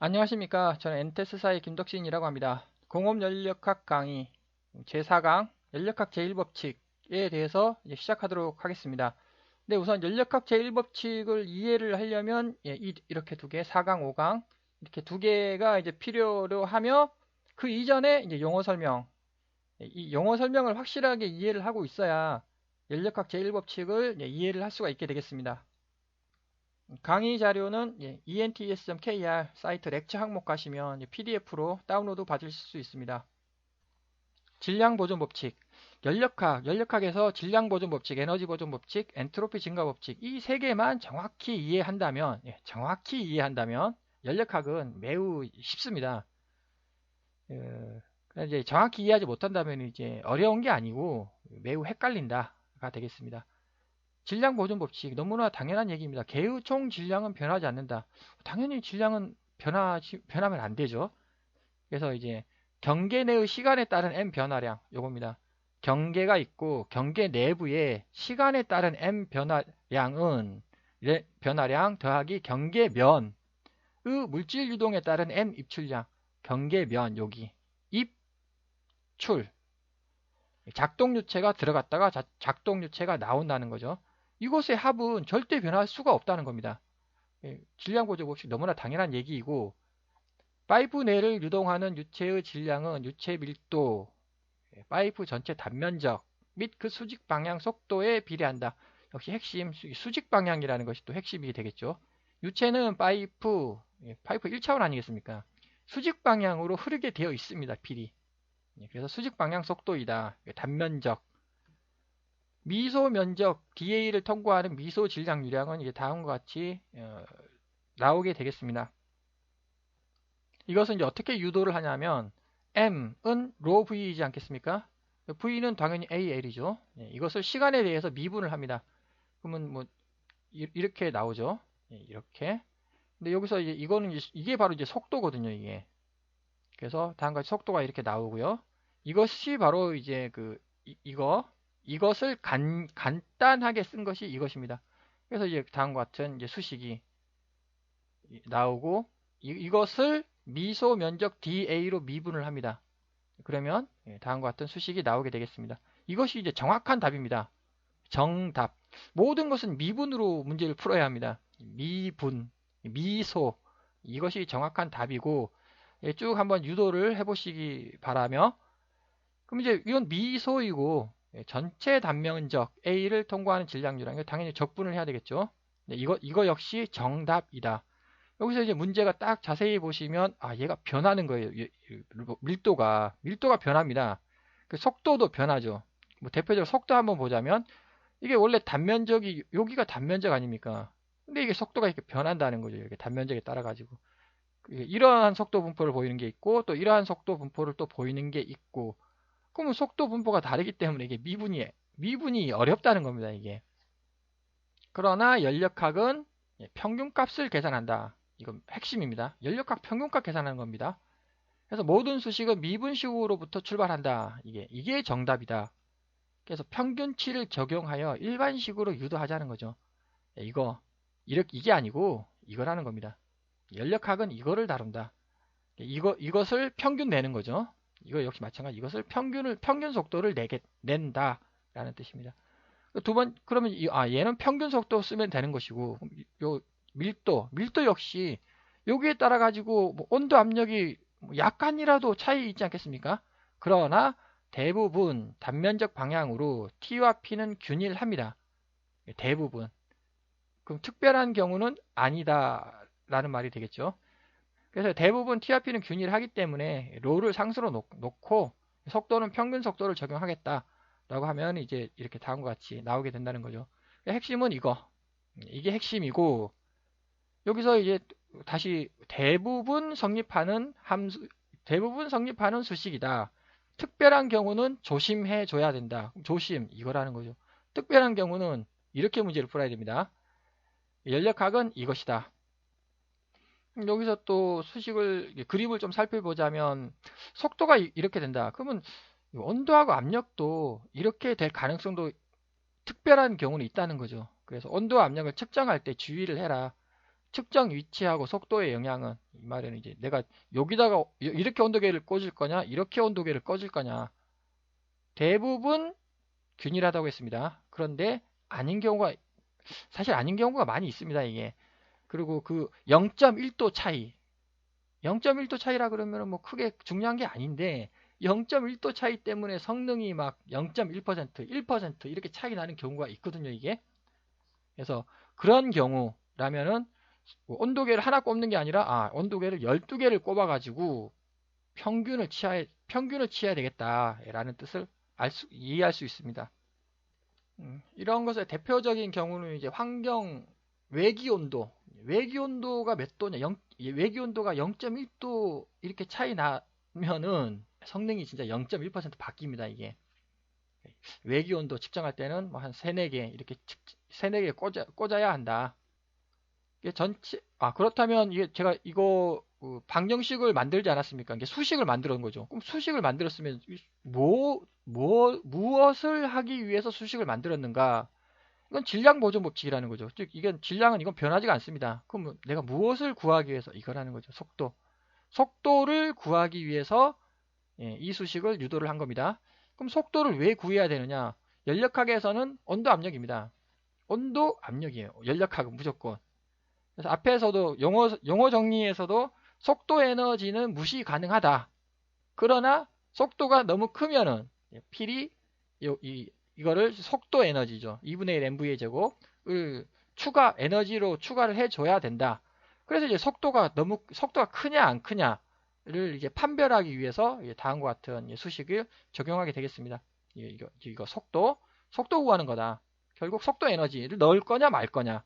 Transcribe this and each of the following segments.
안녕하십니까. 저는 엔테스사의 김덕신이라고 합니다. 공업연력학 강의 제4강 연력학 제1법칙에 대해서 이제 시작하도록 하겠습니다. 근데 우선 연력학 제1법칙을 이해를 하려면 이렇게 두 개, 4강, 5강 이렇게 두 개가 이제 필요로 하며 그 이전에 이제 용어 설명, 이 용어 설명을 확실하게 이해를 하고 있어야 연력학 제1법칙을 이해를 할 수가 있게 되겠습니다. 강의 자료는 ents.kr 사이트 렉처 항목 가시면 PDF로 다운로드 받으실 수 있습니다. 질량 보존 법칙, 연력학에서 질량 보존 법칙, 에너지 보존 법칙, 엔트로피 증가 법칙 이 세 개만 정확히 이해한다면, 연력학은 매우 쉽습니다. 이제 정확히 이해하지 못한다면 이제 어려운 게 아니고 매우 헷갈린다가 되겠습니다. 질량 보존 법칙 너무나 당연한 얘기입니다. 개의 총 질량은 변하지 않는다. 당연히 질량은 변하면 안 되죠. 그래서 이제 경계 내의 시간에 따른 m 변화량 요겁니다. 경계가 있고 경계 내부의 시간에 따른 m 변화량 더하기 경계면의 물질 유동에 따른 m 입출량 경계면 여기 입출 작동유체가 들어갔다가 작동유체가 나온다는 거죠. 이것의 합은 절대 변할 수가 없다는 겁니다. 질량 보존 법칙 너무나 당연한 얘기이고 파이프 내를 유동하는 유체의 질량은 유체 밀도, 파이프 전체 단면적 및 그 수직 방향 속도에 비례한다. 역시 핵심 수직 방향이라는 것이 또 핵심이 되겠죠. 유체는 파이프 1차원 아니겠습니까? 수직 방향으로 흐르게 되어 있습니다. 필이. 그래서 수직 방향 속도이다. 단면적 미소 면적 DA를 통과하는 미소 질량 유량은 이제 다음과 같이 나오게 되겠습니다. 이것은 이제 어떻게 유도를 하냐면 M은 rho V이지 않겠습니까? V는 당연히 AL이죠. 이것을 시간에 대해서 미분을 합니다. 그러면 뭐 이렇게 나오죠. 이렇게. 근데 여기서 이제 이게 바로 이제 속도거든요. 이게. 그래서 다음과 같이 속도가 이렇게 나오고요. 이것이 바로 이제 이것을 간단하게 쓴 것이 이것입니다. 그래서 이제 다음과 같은 이제 수식이 나오고 이것을 미소 면적 DA로 미분을 합니다. 그러면 다음과 같은 수식이 나오게 되겠습니다. 이것이 이제 정확한 답입니다. 정답. 모든 것은 미분으로 문제를 풀어야 합니다. 미분, 미소 이것이 정확한 답이고 쭉 한번 유도를 해보시기 바라며 그럼 이제 이건 미소이고 전체 단면적 A를 통과하는 질량유랑 이거 당연히 적분을 해야 되겠죠. 이거 역시 정답이다. 여기서 이제 문제가 딱 자세히 보시면 얘가 변하는 거예요. 밀도가 변합니다. 그 속도도 변하죠. 뭐 대표적으로 속도 한번 보자면 이게 원래 단면적이 여기가 단면적 아닙니까? 근데 이게 속도가 이렇게 변한다는 거죠. 이렇게 단면적에 따라 가지고 이러한 속도 분포를 보이는 게 있고 또 이러한 속도 분포를 또 보이는 게 있고 그러면 속도 분포가 다르기 때문에 이게 미분이 어렵다는 겁니다. 이게. 그러나 연력학은 평균값을 계산한다. 이건 핵심입니다. 연력학 평균값 계산하는 겁니다. 그래서 모든 수식은 미분식으로부터 출발한다. 이게 정답이다. 그래서 평균치를 적용하여 일반식으로 유도하자는 거죠. 이게 아니고 이거라는 겁니다. 연력학은 이거를 다룬다. 이것을 평균 내는 거죠. 이거 역시 마찬가지. 이것을 평균 속도를 낸다라는 뜻입니다. 그러면 얘는 평균 속도 쓰면 되는 것이고 요 밀도 역시 여기에 따라 가지고 뭐 온도 압력이 약간이라도 차이 있지 않겠습니까? 그러나 대부분 단면적 방향으로 T와 P는 균일합니다. 대부분. 그럼 특별한 경우는 아니다라는 말이 되겠죠. 그래서 대부분 T와 P는 균일하기 때문에 롤을 상수로 놓고 속도는 평균 속도를 적용하겠다라고 하면 이제 이렇게 다음과 같이 나오게 된다는 거죠. 핵심은 이게 핵심이고 여기서 이제 다시 대부분 성립하는 수식이다. 특별한 경우는 조심해 줘야 된다. 조심 이거라는 거죠. 특별한 경우는 이렇게 문제를 풀어야 됩니다. 연력학은 이것이다. 여기서 또 그림을 좀 살펴보자면 속도가 이렇게 된다. 그러면 온도하고 압력도 이렇게 될 가능성도 특별한 경우는 있다는 거죠. 그래서 온도와 압력을 측정할 때 주의를 해라. 측정 위치하고 속도의 영향은 이 말에는 이제 내가 여기다가 이렇게 온도계를 꽂을 거냐, 이렇게 온도계를 꺼줄 거냐. 대부분 균일하다고 했습니다. 그런데 아닌 경우가, 사실 아닌 경우가 많이 있습니다, 이게. 그리고 그 0.1도 차이. 0.1도 차이라 그러면 뭐 크게 중요한 게 아닌데, 0.1도 차이 때문에 성능이 막 0.1%, 1% 이렇게 차이 나는 경우가 있거든요, 이게. 그래서 그런 경우라면은 온도계를 하나 꼽는 게 아니라 온도계를 12개를 꼽아 가지고 평균을 취해야 되겠다라는 뜻을 이해할 수 있습니다. 이런 것의 대표적인 경우는 이제 환경 외기 온도가 몇 도냐, 외기 온도가 0.1도 이렇게 차이 나면은 성능이 진짜 0.1% 바뀝니다, 이게. 외기 온도 측정할 때는 뭐 한 3, 4개 이렇게 3, 4개 꽂아야 한다. 이게 그렇다면 이게 제가 이거 방정식을 만들지 않았습니까? 이게 수식을 만들었는 거죠. 그럼 수식을 만들었으면 무엇을 하기 위해서 수식을 만들었는가? 이건 질량 보존 법칙이라는 거죠. 즉 이건 변하지가 않습니다. 그럼 내가 무엇을 구하기 위해서 이거라는 거죠. 속도를 구하기 위해서 이 수식을 유도를 한 겁니다. 그럼 속도를 왜 구해야 되느냐? 연력학에서는 온도 압력입니다. 온도 압력이에요. 연력학은 무조건. 그래서 앞에서도 용어 정리에서도 속도 에너지는 무시 가능하다. 그러나 속도가 너무 크면은 필히 이거를 속도 에너지죠. 2분의 1 mv의 제곱을 에너지로 추가를 해줘야 된다. 그래서 이제 속도가 크냐 안 크냐를 이제 판별하기 위해서 다음과 같은 수식을 적용하게 되겠습니다. 이거 속도 구하는 거다. 결국 속도 에너지를 넣을 거냐 말 거냐.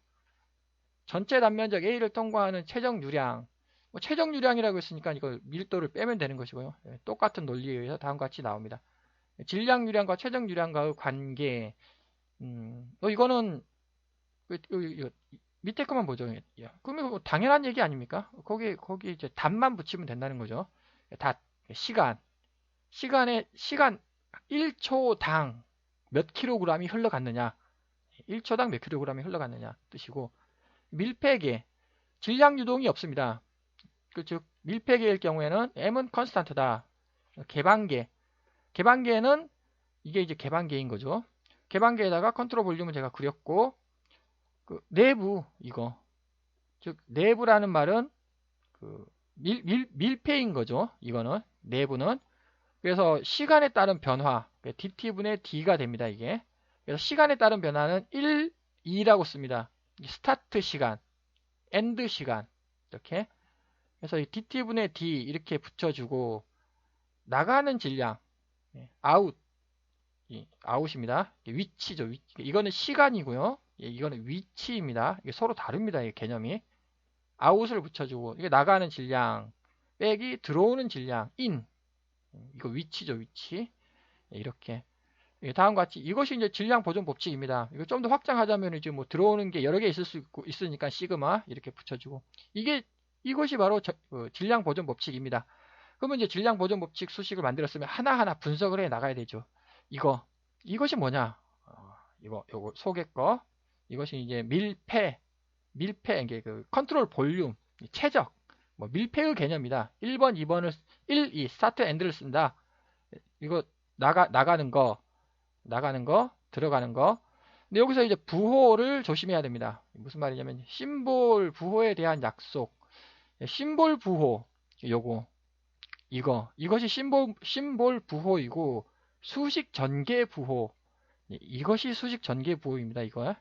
전체 단면적 A를 통과하는 최적 유량. 최적 유량이라고 했으니까 이거 밀도를 빼면 되는 것이고요. 똑같은 논리에 의해서 다음과 같이 나옵니다. 질량 유량과 최적 유량과의 관계. 이거는 밑에 것만 보죠. 그러면 뭐 당연한 얘기 아닙니까? 거기 이제 답만 붙이면 된다는 거죠. 시간 1초당 몇 킬로그램이 흘러갔느냐. 1초당 몇 킬로그램이 흘러갔느냐 뜻이고, 밀폐계 질량 유동이 없습니다. 즉 밀폐계일 경우에는 m은 컨스탄트다. 개방계는 이게 이제 개방계인 거죠. 개방계에다가 컨트롤 볼륨을 제가 그렸고, 내부 즉 내부라는 말은 밀폐인 거죠. 이거는 내부는. 그래서 시간에 따른 변화 dt분의 d가 됩니다. 이게. 그래서 시간에 따른 변화는 1, 2라고 씁니다. 스타트 시간, 엔드 시간 이렇게. 그래서 dt분의 d 이렇게 붙여주고, 나가는 질량 아웃입니다. 위치죠. 이거는 시간이고요. 이거는 위치입니다. 이게 서로 다릅니다. 이 개념이. 아웃을 붙여주고, 이게 나가는 질량 빼기 들어오는 질량 이거 위치죠. 위치. 이렇게. 다음과 같이 이것이 이제 질량 보존 법칙입니다. 이거 좀 더 확장하자면 이제 뭐 들어오는 게 여러 개 있을 수 있으니까 시그마 이렇게 붙여주고, 이것이 바로 질량 보존 법칙입니다. 그러면 이제 질량 보존 법칙 수식을 만들었으면 하나하나 분석을 해 나가야 되죠. 이것이 뭐냐? 요거 속에 거. 이것이 이제 밀폐 이게 컨트롤 볼륨, 최적, 밀폐의 개념이다. 1번, 2번을 1, 2 스타트 엔드를 쓴다. 이거 나가는 거, 들어가는 거. 근데 여기서 이제 부호를 조심해야 됩니다. 무슨 말이냐면 심볼 부호에 대한 약속. 심볼 부호 이것이 심볼 부호이고, 수식 전개 부호 이것이 수식 전개 부호입니다. 이거야.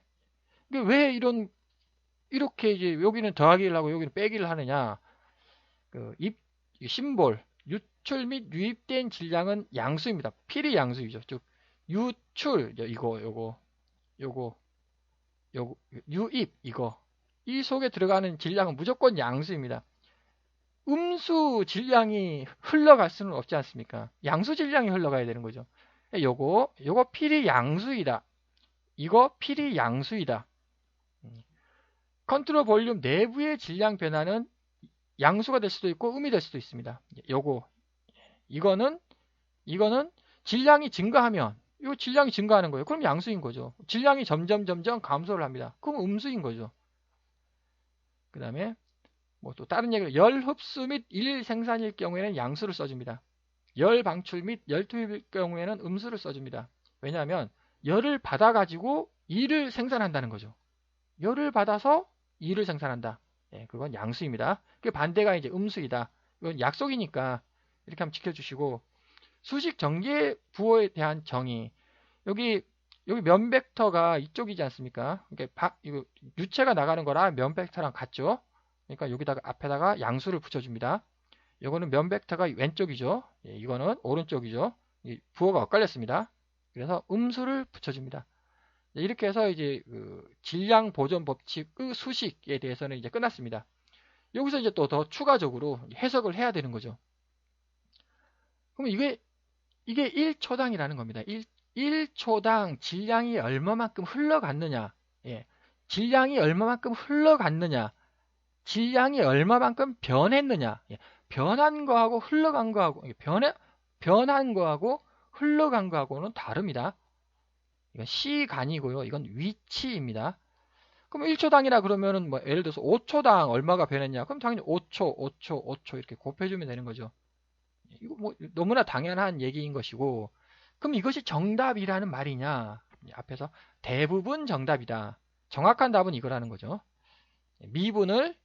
왜 이렇게 이제 여기는 더하기를 하고 여기는 빼기를 하느냐? 심볼 유출 및 유입된 질량은 양수입니다. 필히 양수이죠. 즉 유출 요거 유입 이 속에 들어가는 질량은 무조건 양수입니다. 음수 질량이 흘러갈 수는 없지 않습니까? 양수 질량이 흘러가야 되는 거죠. 요거 필히 양수이다. 이거 필히 양수이다. 컨트롤 볼륨 내부의 질량 변화는 양수가 될 수도 있고 음이 될 수도 있습니다. 이거는 질량이 증가하면 질량이 증가하는 거예요. 그럼 양수인 거죠. 질량이 점점 감소를 합니다. 그럼 음수인 거죠. 그 다음에 뭐 또 다른 얘기를 열 흡수 및 일 생산일 경우에는 양수를 써줍니다. 열 방출 및 열 투입일 경우에는 음수를 써줍니다. 왜냐하면 열을 받아가지고 일을 생산한다는 거죠. 열을 받아서 일을 생산한다. 예, 그건 양수입니다. 그 반대가 이제 음수이다. 이건 약속이니까 이렇게 한번 지켜주시고, 수식 전개 부호에 대한 정의. 여기 면 벡터가 이쪽이지 않습니까? 이거 유체가 나가는 거라 면 벡터랑 같죠? 그러니까 여기다가 앞에다가 양수를 붙여줍니다. 이거는 면 벡터가 왼쪽이죠. 예, 이거는 오른쪽이죠. 부호가 엇갈렸습니다. 그래서 음수를 붙여줍니다. 이렇게 해서 이제 그 질량 보존 법칙의 수식에 대해서는 이제 끝났습니다. 여기서 이제 또 더 추가적으로 해석을 해야 되는 거죠. 그럼 이게 1초당이라는 겁니다. 1초당 질량이 얼마만큼 흘러갔느냐. 예. 질량이 얼마만큼 흘러갔느냐. 질량이 얼마만큼 변했느냐. 예. 변한 거하고 흘러간 거하고 변한 거하고 흘러간 거하고는 다릅니다. 이건 시간이고요. 이건 위치입니다. 그럼 1초당이라 그러면은 뭐 예를 들어서 5초당 얼마가 변했냐? 그럼 당연히 5초 이렇게 곱해주면 되는 거죠. 이거 뭐 너무나 당연한 얘기인 것이고, 그럼 이것이 정답이라는 말이냐? 앞에서 대부분 정답이다. 정확한 답은 이거라는 거죠. 미분을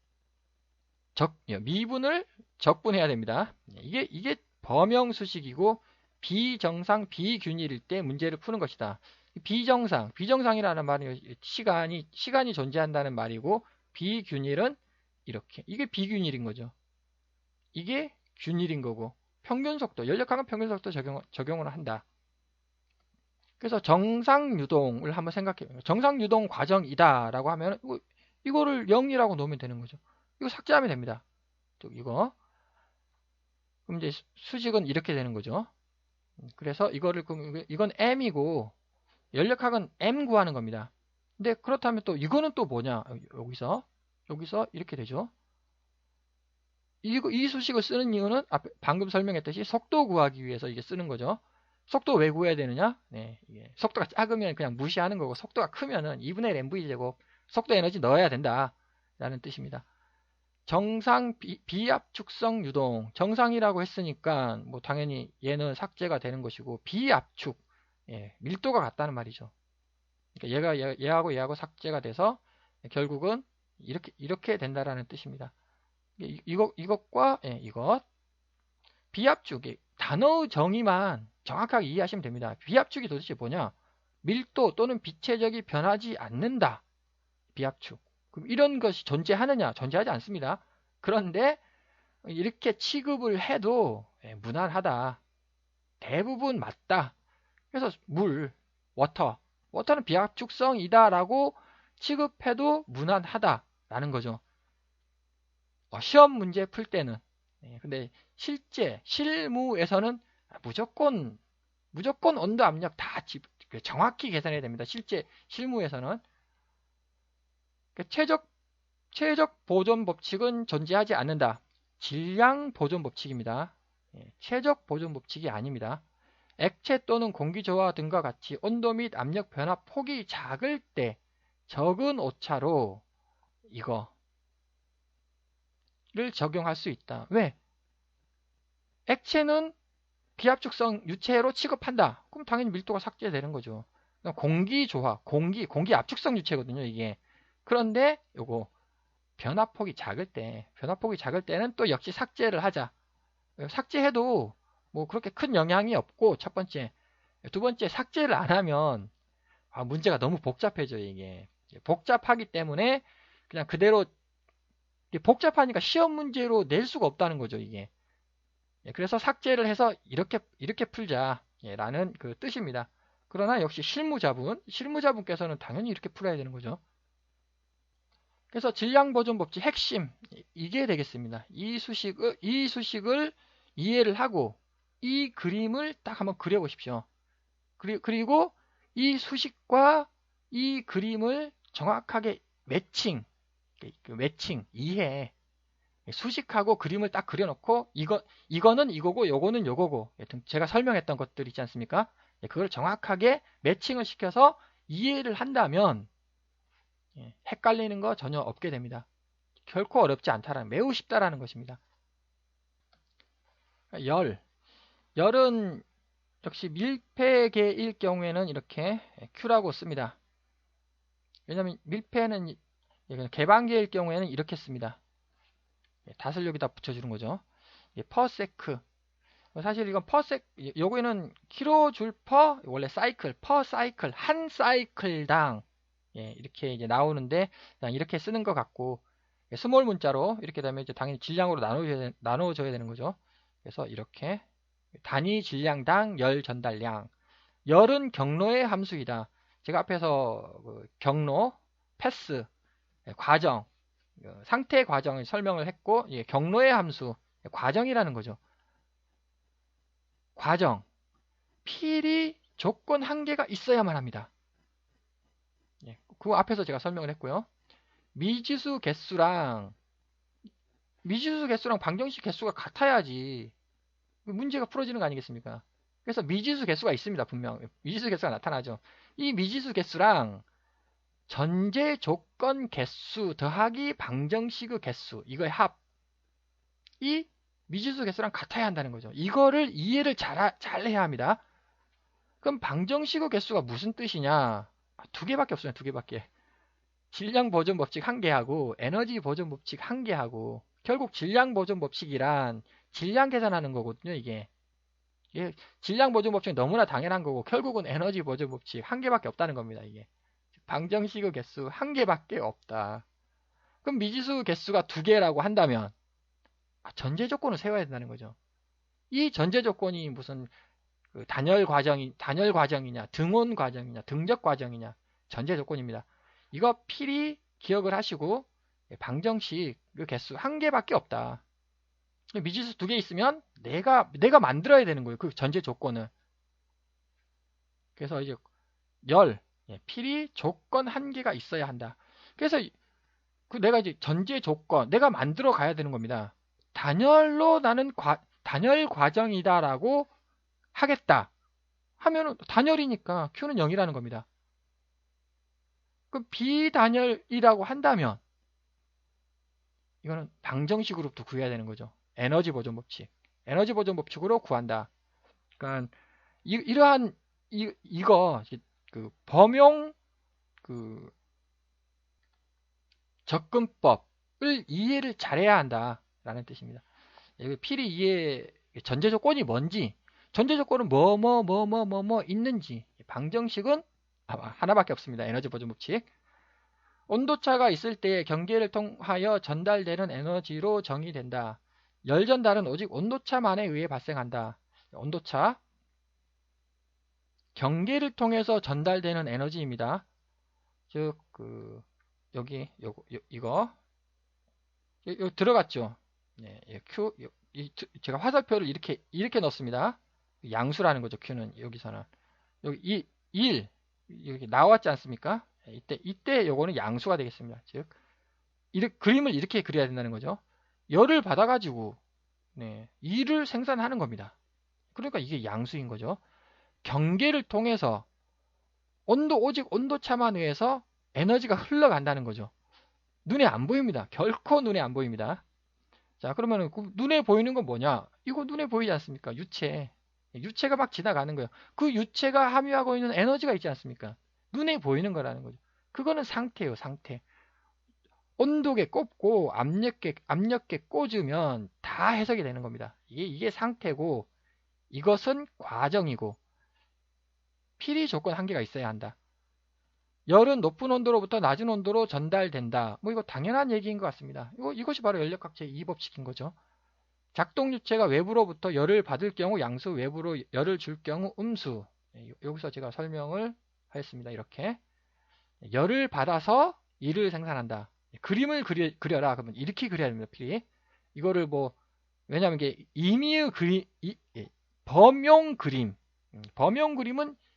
적분해야 됩니다. 이게 범형수식이고 비정상 비균일일 때 문제를 푸는 것이다. 비정상이라는 말은 시간이 존재한다는 말이고, 비균일은 이렇게, 이게 비균일인 거죠. 이게 균일인 거고, 평균속도, 연력학은 평균속도 적용을 한다. 그래서 정상유동을 한번 생각해요. 정상유동 과정이다라고 하면 이거를 0이라고 놓으면 되는 거죠. 이거 삭제하면 됩니다. 또 이거. 그럼 이제 수식은 이렇게 되는 거죠. 그래서 이건 m이고, 연력학은 m 구하는 겁니다. 근데 그렇다면 또 이거는 또 뭐냐? 여기서 이렇게 되죠. 이 수식을 쓰는 이유는 방금 설명했듯이 속도 구하기 위해서 이게 쓰는 거죠. 속도 왜 구해야 되느냐? 네, 이게 속도가 작으면 그냥 무시하는 거고, 속도가 크면은 2분의 1 mv 제곱 속도 에너지 넣어야 된다 라는 뜻입니다. 정상 비압축성 유동, 정상이라고 했으니까 뭐 당연히 얘는 삭제가 되는 것이고, 비압축, 예, 밀도가 같다는 말이죠. 그러니까 얘하고 삭제가 돼서 결국은 이렇게 된다라는 뜻입니다. 이것과 이것, 비압축이 단어의 정의만 정확하게 이해하시면 됩니다. 비압축이 도대체 뭐냐? 밀도 또는 빛체적이 변하지 않는다. 비압축. 그럼 이런 것이 존재하느냐? 존재하지 않습니다. 그런데 이렇게 취급을 해도 무난하다. 대부분 맞다. 그래서 워터는 비압축성이다라고 취급해도 무난하다라는 거죠. 시험 문제 풀 때는. 근데 실무에서는 무조건 온도 압력 다 정확히 계산해야 됩니다. 실무에서는. 최적 보존 법칙은 존재하지 않는다. 질량 보존 법칙입니다. 최적 보존 법칙이 아닙니다. 액체 또는 공기 조화 등과 같이 온도 및 압력 변화 폭이 작을 때 적은 오차로 이거를 적용할 수 있다. 왜? 액체는 비압축성 유체로 취급한다. 그럼 당연히 밀도가 삭제되는 거죠. 공기 조화, 공기 압축성 유체거든요, 이게. 그런데 요거 변화폭이 작을 때는 또 역시 삭제를 하자. 삭제해도 뭐 그렇게 큰 영향이 없고, 첫 번째. 두 번째, 삭제를 안 하면 문제가 너무 복잡해져요, 이게. 복잡하기 때문에 그냥 그대로, 복잡하니까 시험 문제로 낼 수가 없다는 거죠, 이게. 그래서 삭제를 해서 이렇게 풀자 라는 그 뜻입니다. 그러나 역시 실무자분께서는 당연히 이렇게 풀어야 되는 거죠. 그래서 질량보존 법칙 핵심, 이게 되겠습니다. 이 수식을 이해를 하고 이 그림을 딱 한번 그려보십시오. 그리고 이 수식과 이 그림을 정확하게 매칭, 이해. 수식하고 그림을 딱 그려놓고 이거는 이거고 요거는 요거고, 제가 설명했던 것들 있지 않습니까? 그걸 정확하게 매칭을 시켜서 이해를 한다면 헷갈리는 거 전혀 없게 됩니다. 결코 어렵지 않다라는, 매우 쉽다라는 것입니다. 열은 역시 밀폐계일 경우에는 이렇게 Q라고 씁니다. 왜냐하면 밀폐는 개방계일 경우에는 이렇게 씁니다. 닷을 여기다 붙여주는 거죠. 퍼세크. 사실 이건 요거는 킬로줄 퍼, 원래 사이클, 퍼 사이클, 한 사이클당 이렇게 이제 나오는데 그냥 이렇게 쓰는 것 같고, 스몰 문자로 이렇게 되면 이제 당연히 질량으로 나눠줘야 되는 거죠. 그래서 이렇게 단위 질량당 열 전달량. 열은 경로의 함수이다. 제가 앞에서 경로, 패스, 과정, 상태 과정을 설명을 했고, 경로의 함수, 과정이라는 거죠. 과정. 필히 조건 한계가 있어야만 합니다. 그 앞에서 제가 설명을 했고요. 미지수 개수랑 방정식 개수가 같아야지 문제가 풀어지는 거 아니겠습니까? 그래서 미지수 개수가 있습니다. 분명 미지수 개수가 나타나죠. 이 미지수 개수랑 전제 조건 개수 더하기 방정식의 개수, 이거의 합, 이 미지수 개수랑 같아야 한다는 거죠. 이거를 이해를 잘 해야 합니다. 그럼 방정식의 개수가 무슨 뜻이냐? 두 개밖에 없어요. 두 개밖에. 질량 보존 법칙 한 개하고 에너지 보존 법칙 한 개하고, 결국 질량 보존 법칙이란 질량 계산하는 거거든요. 이게 질량 보존 법칙은 너무나 당연한 거고, 결국은 에너지 보존 법칙 한 개밖에 없다는 겁니다. 이게 방정식의 개수 한 개밖에 없다. 그럼 미지수 개수가 두 개라고 한다면 전제 조건을 세워야 된다는 거죠. 이 전제 조건이 무슨 단열 과정이냐, 등원 과정이냐, 등적 과정이냐, 전제 조건입니다. 이거 필히 기억을 하시고, 방정식 그 개수 한 개밖에 없다. 미지수 두 개 있으면 내가 만들어야 되는 거예요. 그 전제 조건을. 그래서 이제 필히 조건 한 개가 있어야 한다. 그래서 내가 이제 전제 조건 내가 만들어 가야 되는 겁니다. 단열로 나는 단열 과정이다라고 하겠다 하면은 단열이니까 Q는 0이라는 겁니다. 그 비단열이라고 한다면 이거는 방정식으로부터 구해야 되는 거죠. 에너지 보존 법칙. 에너지 보존 법칙으로 구한다. 그러니까 이러한 이거 범용 접근법을 이해를 잘해야 한다라는 뜻입니다. 여기 필히 이해 전제 조건이 뭔지, 전제 조건은 뭐 있는지, 방정식은 하나밖에 없습니다. 에너지 보존 법칙. 온도차가 있을 때 경계를 통하여 전달되는 에너지로 정의된다. 열 전달은 오직 온도차만에 의해 발생한다. 온도차, 경계를 통해서 전달되는 에너지입니다. 즉 여기 이거 들어갔죠. Q 제가 화살표를 이렇게 넣습니다. 양수라는 거죠. Q는 여기서는 여기 1 여기 나왔지 않습니까? 이때 요거는 양수가 되겠습니다. 즉 그림을 이렇게 그려야 된다는 거죠. 열을 받아가지고 2를 생산하는 겁니다. 그러니까 이게 양수인 거죠. 경계를 통해서 오직 온도차만 의해서 에너지가 흘러간다는 거죠. 눈에 안 보입니다. 결코 눈에 안 보입니다. 자, 그러면 눈에 보이는 건 뭐냐? 이거 눈에 보이지 않습니까? 유체가 막 지나가는 거예요. 그 유체가 함유하고 있는 에너지가 있지 않습니까? 눈에 보이는 거라는 거죠. 그거는 상태예요, 상태. 온도계 꼽고 압력계 꽂으면 다 해석이 되는 겁니다. 이게 상태고, 이것은 과정이고, 필히 조건 한계가 있어야 한다. 열은 높은 온도로부터 낮은 온도로 전달된다. 이거 당연한 얘기인 것 같습니다. 이것이 바로 연력학제의 2법칙인 거죠. 작동 유체가 외부로부터 열을 받을 경우 양수, 외부로 열을 줄 경우 음수. 여기서 제가 설명을 하였습니다. 이렇게 열을 받아서 일을 생산한다. 그림을 그려라. 그러면 이렇게 그려야 됩니다. 필히 이거를 왜냐하면 이게 임의의 범용 그림은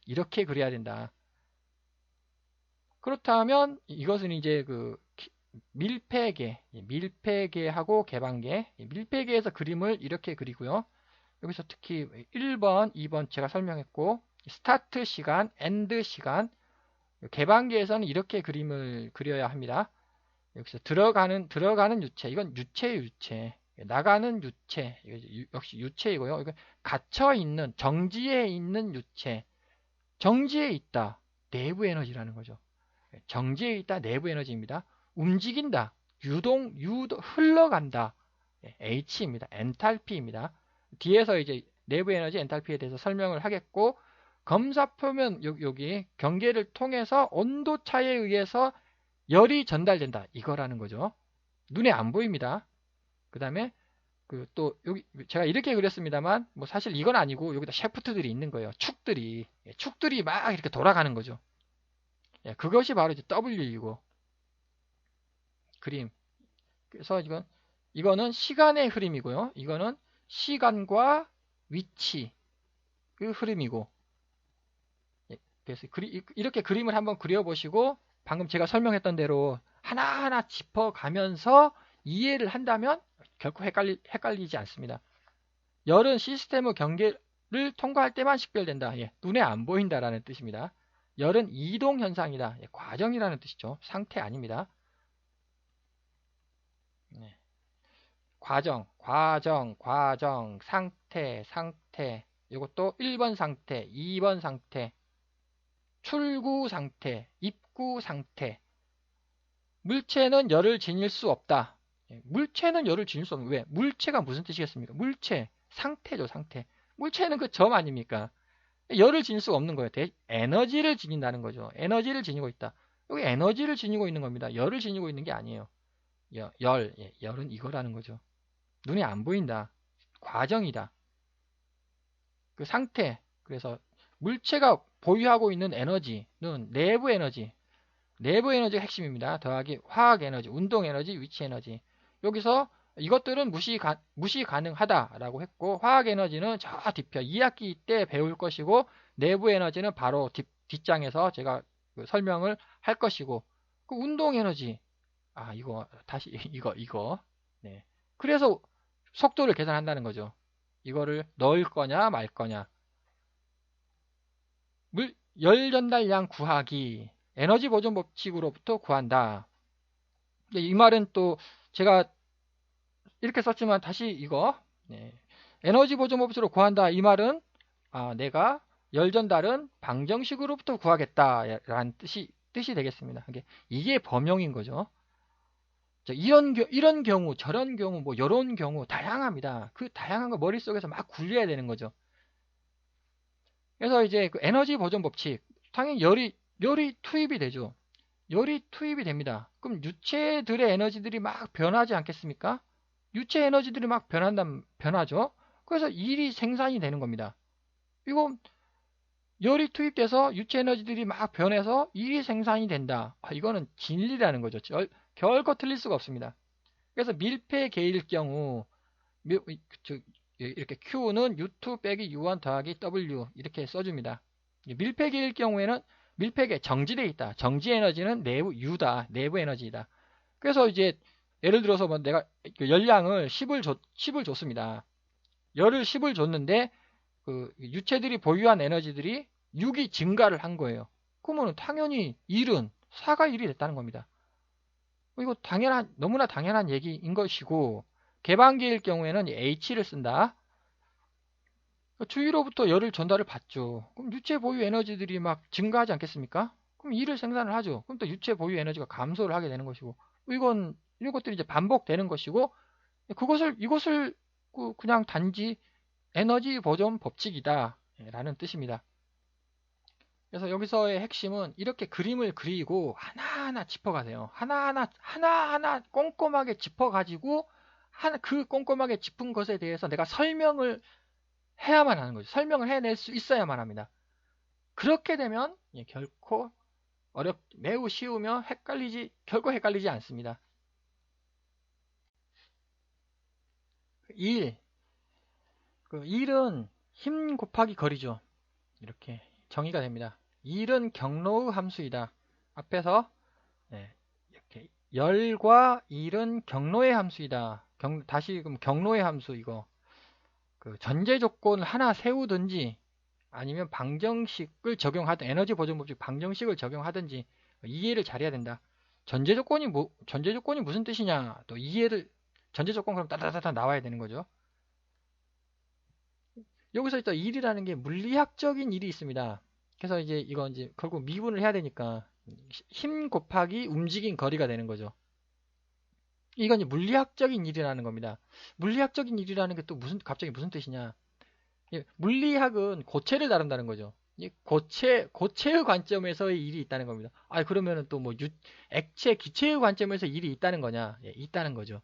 이렇게 그려야 된다. 그렇다면 이것은 이제 밀폐계하고 개방계, 밀폐계에서 그림을 이렇게 그리고요. 여기서 특히 1번, 2번 제가 설명했고, 스타트 시간, 엔드 시간, 개방계에서는 이렇게 그림을 그려야 합니다. 여기서 들어가는 유체, 이건 유체예요, 유체. 나가는 유체, 역시 유체이고요. 이건 갇혀 있는, 정지해 있는 유체. 정지해 있다. 내부 에너지라는 거죠. 정지해 있다. 내부 에너지입니다. 움직인다. 흘러간다. H입니다. 엔탈피입니다. 뒤에서 이제 내부 에너지 엔탈피에 대해서 설명을 하겠고, 검사표면 여기 경계를 통해서 온도 차에 의해서 열이 전달된다. 이거라는 거죠. 눈에 안 보입니다. 그 다음에 또 여기 제가 이렇게 그렸습니다만 뭐 사실 이건 아니고 여기다 샤프트들이 있는 거예요. 축들이 막 이렇게 돌아가는 거죠. 그것이 바로 이제 W이고 그림. 그래서 이거는 시간의 흐름이고요. 이거는 시간과 위치 그 흐름이고. 그래서 이렇게 그림을 한번 그려보시고 방금 제가 설명했던 대로 하나하나 짚어가면서 이해를 한다면 결코 헷갈리지 않습니다. 열은 시스템의 경계를 통과할 때만 식별된다. 눈에 안 보인다라는 뜻입니다. 열은 이동 현상이다. 과정이라는 뜻이죠. 상태 아닙니다. 과정, 상태. 이것도 1번 상태, 2번 상태, 출구 상태, 입구 상태. 물체는 열을 지닐 수 없다. 물체는 열을 지닐 수 없는. 왜? 물체가 무슨 뜻이겠습니까? 물체, 상태죠, 상태. 물체는 그 점 아닙니까? 열을 지닐 수가 없는 거예요. 에너지를 지닌다는 거죠. 에너지를 지니고 있다. 여기 에너지를 지니고 있는 겁니다. 열을 지니고 있는 게 아니에요. 열은 이거라는 거죠. 눈에 안 보인다. 과정이다. 그 상태. 그래서 물체가 보유하고 있는 에너지는 내부 에너지가 핵심입니다. 더하기 화학 에너지, 운동 에너지, 위치 에너지. 여기서 이것들은 무시 가능하다라고 했고, 화학 에너지는 저 뒤편 2학기 때 배울 것이고, 내부 에너지는 바로 뒷장에서 제가 설명을 할 것이고, 그 운동 에너지, 이거. 네. 그래서 속도를 계산한다는 거죠. 이거를 넣을 거냐 말 거냐. 열 전달량 구하기, 에너지 보존 법칙으로부터 구한다. 이 말은 또 제가 이렇게 썼지만 다시 이거 에너지 보존 법칙으로 구한다. 이 말은 내가 열 전달은 방정식으로부터 구하겠다라는 뜻이 되겠습니다. 이게 범용인 거죠. 이런 경우, 저런 경우, 뭐 이런 경우 다양합니다. 그 다양한 거 머릿속에서 막 굴려야 되는 거죠. 그래서 이제 그 에너지 보존 법칙, 당연히 열이 투입이 되죠. 열이 투입이 됩니다. 그럼 유체들의 에너지들이 막 변하지 않겠습니까? 유체 에너지들이 막 변하죠. 그래서 일이 생산이 되는 겁니다. 이거 열이 투입돼서 유체 에너지들이 막 변해서 일이 생산이 된다. 이거는 진리라는 거죠. 결코 틀릴 수가 없습니다. 그래서 밀폐계일 경우 이렇게 Q는 U2 빼기 U1 더하기 W 이렇게 써줍니다. 밀폐계일 경우에는 밀폐계 정지되어 있다. 정지 에너지는 내부 U다. 내부 에너지이다. 그래서 이제 예를 들어서 뭐 내가 열량을 10을 줬습니다. 열을 10을 줬는데 그 유체들이 보유한 에너지들이 6이 증가를 한 거예요. 그러면 당연히 1은 4가 1이 됐다는 겁니다. 이거 너무나 당연한 얘기인 것이고, 개방계일 경우에는 H를 쓴다. 주위로부터 열을 전달을 받죠. 그럼 유체 보유 에너지들이 막 증가하지 않겠습니까? 그럼 일을 생산을 하죠. 그럼 또 유체 보유 에너지가 감소를 하게 되는 것이고, 이런 것들이 이제 반복되는 것이고, 이것을 그냥 단지 에너지 보존 법칙이다 라는 뜻입니다. 그래서 여기서의 핵심은 이렇게 그림을 그리고 하나하나 짚어가세요. 하나하나 꼼꼼하게 짚어가지고 그 꼼꼼하게 짚은 것에 대해서 내가 설명을 해야만 하는 거죠. 설명을 해낼 수 있어야만 합니다. 그렇게 되면 결코 매우 쉬우며 결코 헷갈리지 않습니다. 1은 힘 곱하기 거리죠. 이렇게 정의가 됩니다. 1은 경로의 함수이다. 앞에서 이렇게 열과 1은 경로의 함수이다. 다시 그럼 경로의 함수 이거 전제 조건을 하나 세우든지 아니면 방정식을 적용하든 에너지 보존 법칙 방정식을 적용하든지 이해를 잘해야 된다. 전제 조건이 무슨 뜻이냐? 또 이해를 전제 조건 그럼 따다다다 나와야 되는 거죠. 여기서 또 일이라는 게 물리학적인 일이 있습니다. 그래서 이제 이건 이제 결국 미분을 해야 되니까 힘 곱하기 움직인 거리가 되는 거죠. 이건 이제 물리학적인 일이라는 겁니다. 물리학적인 일이라는 게 또 갑자기 무슨 뜻이냐? 물리학은 고체를 다룬다는 거죠. 고체의 관점에서의 일이 있다는 겁니다. 그러면은 또 뭐 액체, 기체의 관점에서 일이 있다는 거냐? 있다는 거죠.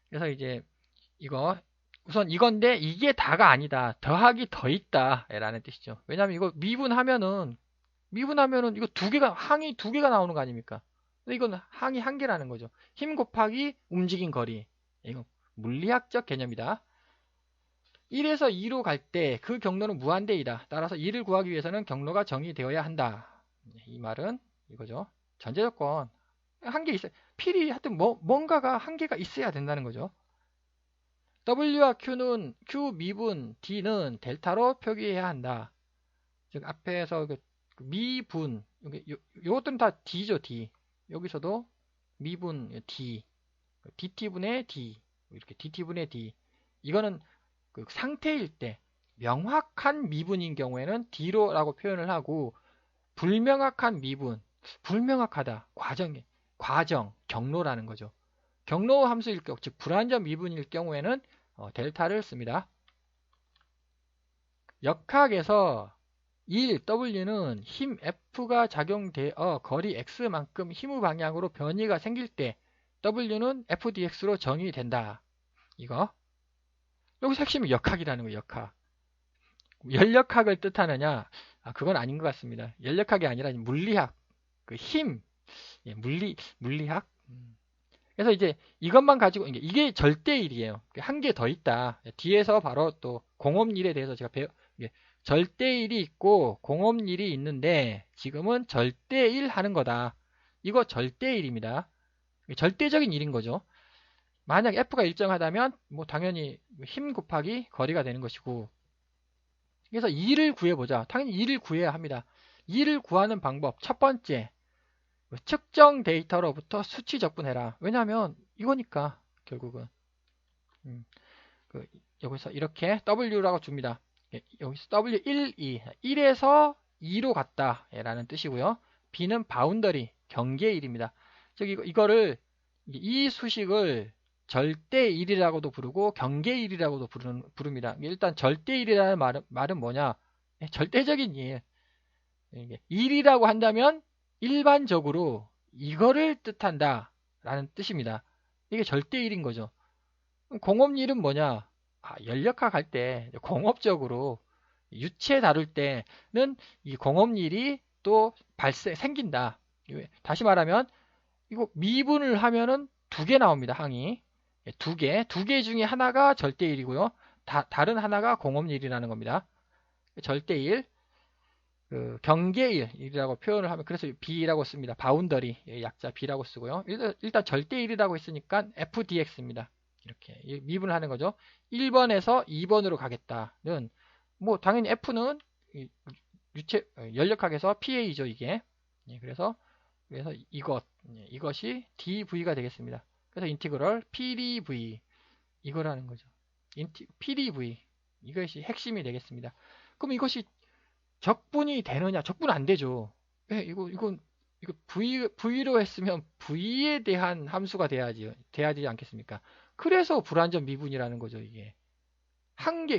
그래서 이제 우선 이건데 이게 다가 아니다. 더하기 더 있다. 라는 뜻이죠. 왜냐면 이거 미분하면은 이거 항이 두 개가 나오는 거 아닙니까? 근데 이건 항이 한 개라는 거죠. 힘 곱하기 움직인 거리. 이거 물리학적 개념이다. 1에서 2로 갈 때 그 경로는 무한대이다. 따라서 2를 구하기 위해서는 경로가 정의되어야 한다. 이 말은 이거죠. 전제조건 한 개 있어요. 필히 하여튼 뭔가가 한계가 있어야 된다는 거죠. W와 Q 미분 D는 델타로 표기해야 한다. 즉 앞에서 그 미분 요것들은 다 D죠. D. 여기서도 미분 D DT분의 D 이렇게 DT분의 D 이거는 그 상태일 때 명확한 미분인 경우에는 D로라고 표현을 하고 불명확한 미분 불명확하다 과정 경로라는 거죠. 경로 함수일 경우 즉 불완전 미분일 경우에는 델타를 씁니다. 역학에서 1 W는 힘 F가 작용되어 거리 X만큼 힘의 방향으로 변이가 생길 때 W는 FDX로 정의된다. 이거 여기서 핵심이 역학이라는 거예요. 역학. 열역학을 뜻하느냐? 그건 아닌 것 같습니다. 열역학이 아니라 물리학, 그 힘, 물리학. 그래서 이제 이것만 가지고 이게 절대일이에요. 한 개 더 있다. 뒤에서 바로 또 공업일에 대해서 제가 절대일이 있고 공업일이 있는데 지금은 절대일 하는 거다. 이거 절대일입니다. 절대적인 일인 거죠. 만약 F가 일정하다면 뭐 당연히 힘 곱하기 거리가 되는 것이고 그래서 2를 구해보자. 당연히 2를 구해야 합니다. 2를 구하는 방법 첫 번째 측정 데이터로부터 수치 적분해라. 왜냐하면 이거니까 결국은 여기서 이렇게 W라고 줍니다. 여기서 W1, 2 1에서 2로 갔다 라는 뜻이고요. B는 바운더리 경계일입니다. 즉 이거를 이 수식을 절대일이라고도 부르고 경계일이라고도 부릅니다. 일단 절대일이라는 말은 뭐냐? 절대적인 일. 일이라고 한다면 일반적으로 이거를 뜻한다 라는 뜻입니다. 이게 절대일인 거죠. 공업일은 뭐냐? 열역학 할 때 공업적으로 유체 다룰 때는 이 공업일이 또 생긴다. 다시 말하면 이거 미분을 하면은 두 개 나옵니다. 항이 두 개 중에 하나가 절대일이고요. 다른 하나가 공업일이라는 겁니다. 절대일, 경계일이라고 표현을 하면 그래서 B라고 씁니다. 바운더리 약자 B라고 쓰고요. 일단 절대일이라고 했으니까 FDX입니다. 이렇게 미분을 하는 거죠. 1번에서 2번으로 가겠다는 뭐 당연히 F는 열역학에서 PA죠 이게. 그래서 이것이 DV가 되겠습니다. 그래서 인티그럴 PDV 이거라는 거죠. PDV 이것이 핵심이 되겠습니다. 그럼 이것이 적분이 되느냐? 적분 안 되죠. 이거 V로 했으면 V에 대한 함수가 돼야지 않겠습니까? 그래서 불완전 미분이라는 거죠, 이게.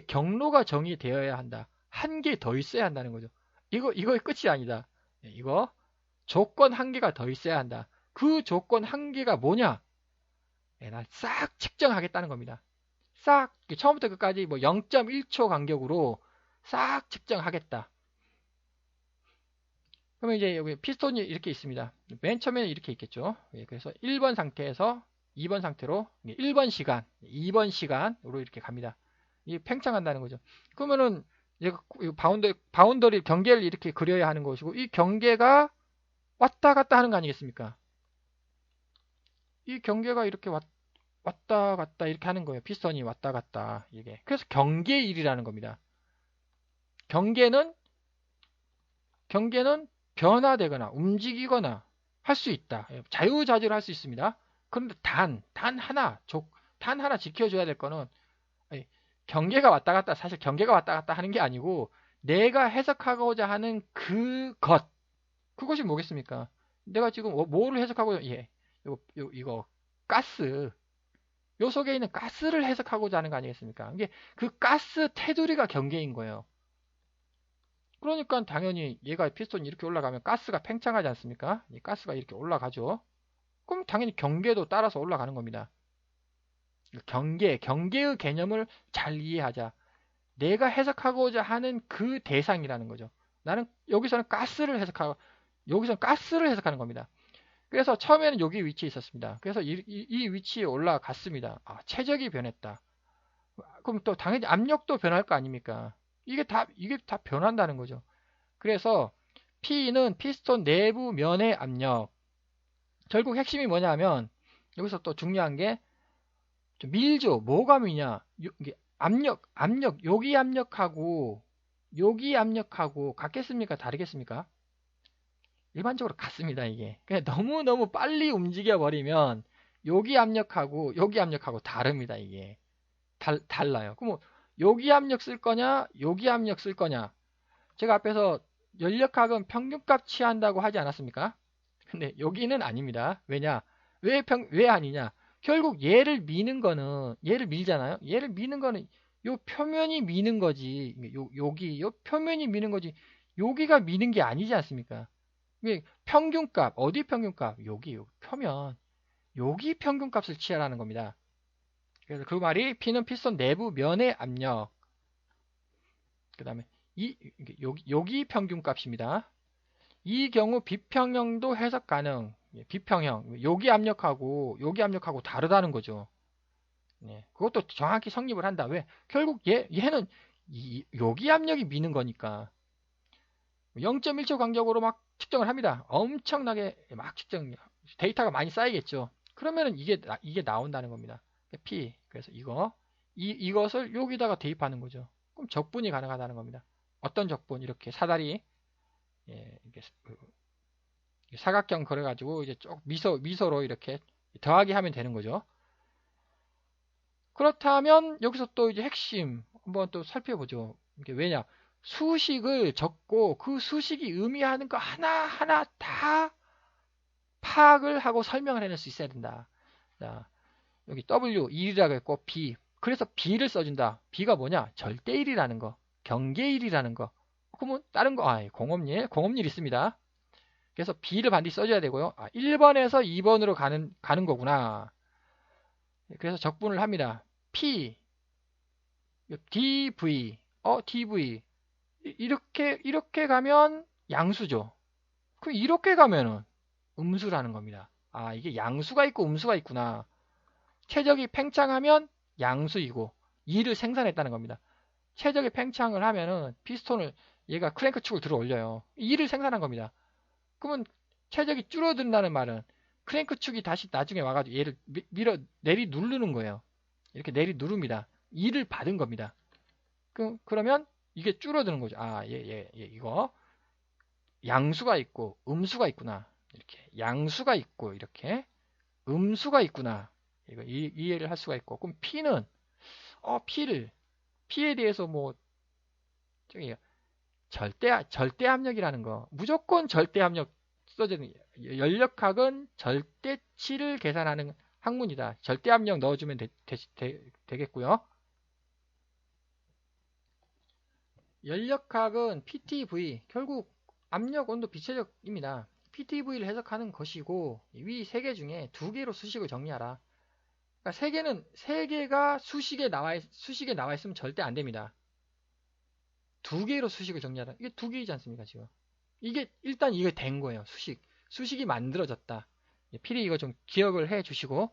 경로가 정의되어야 한다. 한 개 더 있어야 한다는 거죠. 이거의 끝이 아니다. 이거 조건 한 개가 더 있어야 한다. 그 조건 한 개가 뭐냐? 난 싹 측정하겠다는 겁니다. 싹 처음부터 끝까지 뭐 0.1초 간격으로 싹 측정하겠다. 그러면 이제 여기 피스톤이 이렇게 있습니다. 맨 처음에는 이렇게 있겠죠. 그래서 1번 상태에서 2번 상태로 1번 시간, 2번 시간으로 이렇게 갑니다. 이 팽창한다는 거죠. 그러면은 이제 바운더리 경계를 이렇게 그려야 하는 것이고 이 경계가 왔다 갔다 하는 거 아니겠습니까? 이 경계가 이렇게 왔다 갔다 이렇게 하는 거예요. 피스톤이 왔다 갔다 이게. 그래서 경계일이라는 겁니다. 경계는 변화되거나 움직이거나 할 수 있다. 자유자재로 할 수 있습니다. 그런데 단 하나 지켜줘야 될 거는 아니, 경계가 왔다 갔다 사실 경계가 왔다 갔다 하는 게 아니고 내가 해석하고자 하는 그것이 뭐겠습니까? 내가 지금 뭐를 해석하고 이거 가스 요 속에 있는 가스를 해석하고자 하는 거 아니겠습니까? 이게 그 가스 테두리가 경계인 거예요. 그러니까 당연히 얘가 피스톤이 이렇게 올라가면 가스가 팽창하지 않습니까? 이 가스가 이렇게 올라가죠. 그럼 당연히 경계도 따라서 올라가는 겁니다. 경계의 개념을 잘 이해하자. 내가 해석하고자 하는 그 대상이라는 거죠. 나는 여기서는 여기서는 가스를 해석하는 겁니다. 그래서 처음에는 여기 위치에 있었습니다. 그래서 이 위치에 올라갔습니다. 아, 최적이 변했다. 그럼 또 당연히 압력도 변할 거 아닙니까? 이게 다 변한다는 거죠. 그래서 P는 피스톤 내부 면의 압력. 결국 핵심이 뭐냐면 여기서 또 중요한 게 좀 밀죠. 뭐가 미냐? 이게 여기 압력하고 같겠습니까? 다르겠습니까? 일반적으로 같습니다, 이게. 그냥 너무너무 빨리 움직여 버리면 여기 압력하고 다릅니다, 이게. 달라요. 그럼 뭐 여기 압력 쓸 거냐, 여기 압력 쓸 거냐. 제가 앞에서 연력학은 평균값 취한다고 하지 않았습니까? 근데 여기는 아닙니다. 왜 아니냐? 결국 얘를 밀잖아요. 얘를 미는 거는 요 표면이 미는 거지. 요 표면이 미는 거지. 여기가 미는 게 아니지 않습니까? 평균값, 어디 평균값? 여기 표면. 여기 평균값을 취하라는 겁니다. 그래서 그 말이 P는 피스톤 내부 면의 압력. 그 다음에 여기 평균값입니다. 이 경우 비평형도 해석 가능. 비평형. 여기 압력하고 다르다는 거죠. 네, 그것도 정확히 성립을 한다. 왜? 결국 얘는 여기 압력이 미는 거니까 0.1초 간격으로 막 측정을 합니다. 엄청나게 막 데이터가 많이 쌓이겠죠. 그러면은 이게 나온다는 겁니다. P. 그래서 이것을 여기다가 대입하는 거죠. 그럼 적분이 가능하다는 겁니다. 어떤 적분? 이렇게 사다리 이렇게 사각형 그려가지고 이제 쭉 미소로 이렇게 더하기 하면 되는 거죠. 그렇다면 여기서 또 이제 핵심 한번 또 살펴보죠. 이게 왜냐? 수식을 적고 그 수식이 의미하는 거 하나하나 다 파악을 하고 설명을 해낼 수 있어야 된다. 자, 여기 W 1이라고 했고 B. 그래서 B를 써준다. B가 뭐냐? 절대일이라는 거. 경계일이라는 거. 그러면 다른 거, 공업일 있습니다. 그래서 B를 반드시 써줘야 되고요. 1번에서 2번으로 가는 거구나. 그래서 적분을 합니다. P, DV, DV. 이렇게 가면 양수죠. 그럼 이렇게 가면은 음수라는 겁니다. 이게 양수가 있고 음수가 있구나. 최적이 팽창하면 양수이고 2를 생산했다는 겁니다. 최적이 팽창을 하면은 얘가 크랭크 축을 들어 올려요. 2를 생산한 겁니다. 그러면 최적이 줄어든다는 말은 크랭크 축이 다시 나중에 와가지고 얘를 내리 누르는 거예요. 이렇게 내리 누릅니다. 2를 받은 겁니다. 그러면 이게 줄어드는 거죠. 이거 양수가 있고 음수가 있구나. 이렇게 양수가 있고 이렇게 음수가 있구나. 이거 이해를 할 수가 있고. 그럼 P에 대해서 뭐 저기 절대 압력이라는 거. 무조건 절대 압력 써지는 연력학은 절대치를 계산하는 학문이다. 절대 압력 넣어주면 되겠고요. 연력학은 PTV, 결국 압력, 온도, 비체적입니다. PTV를 해석하는 것이고 위 세 개 중에 두 개로 수식을 정리하라. 그러니까 세 개가 수식에 나와 있으면 절대 안 됩니다. 두 개로 수식을 정리하라. 이게 두 개이지 않습니까, 지금? 일단 이게 된 거예요. 수식이 만들어졌다. 필히 이거 좀 기억을 해 주시고.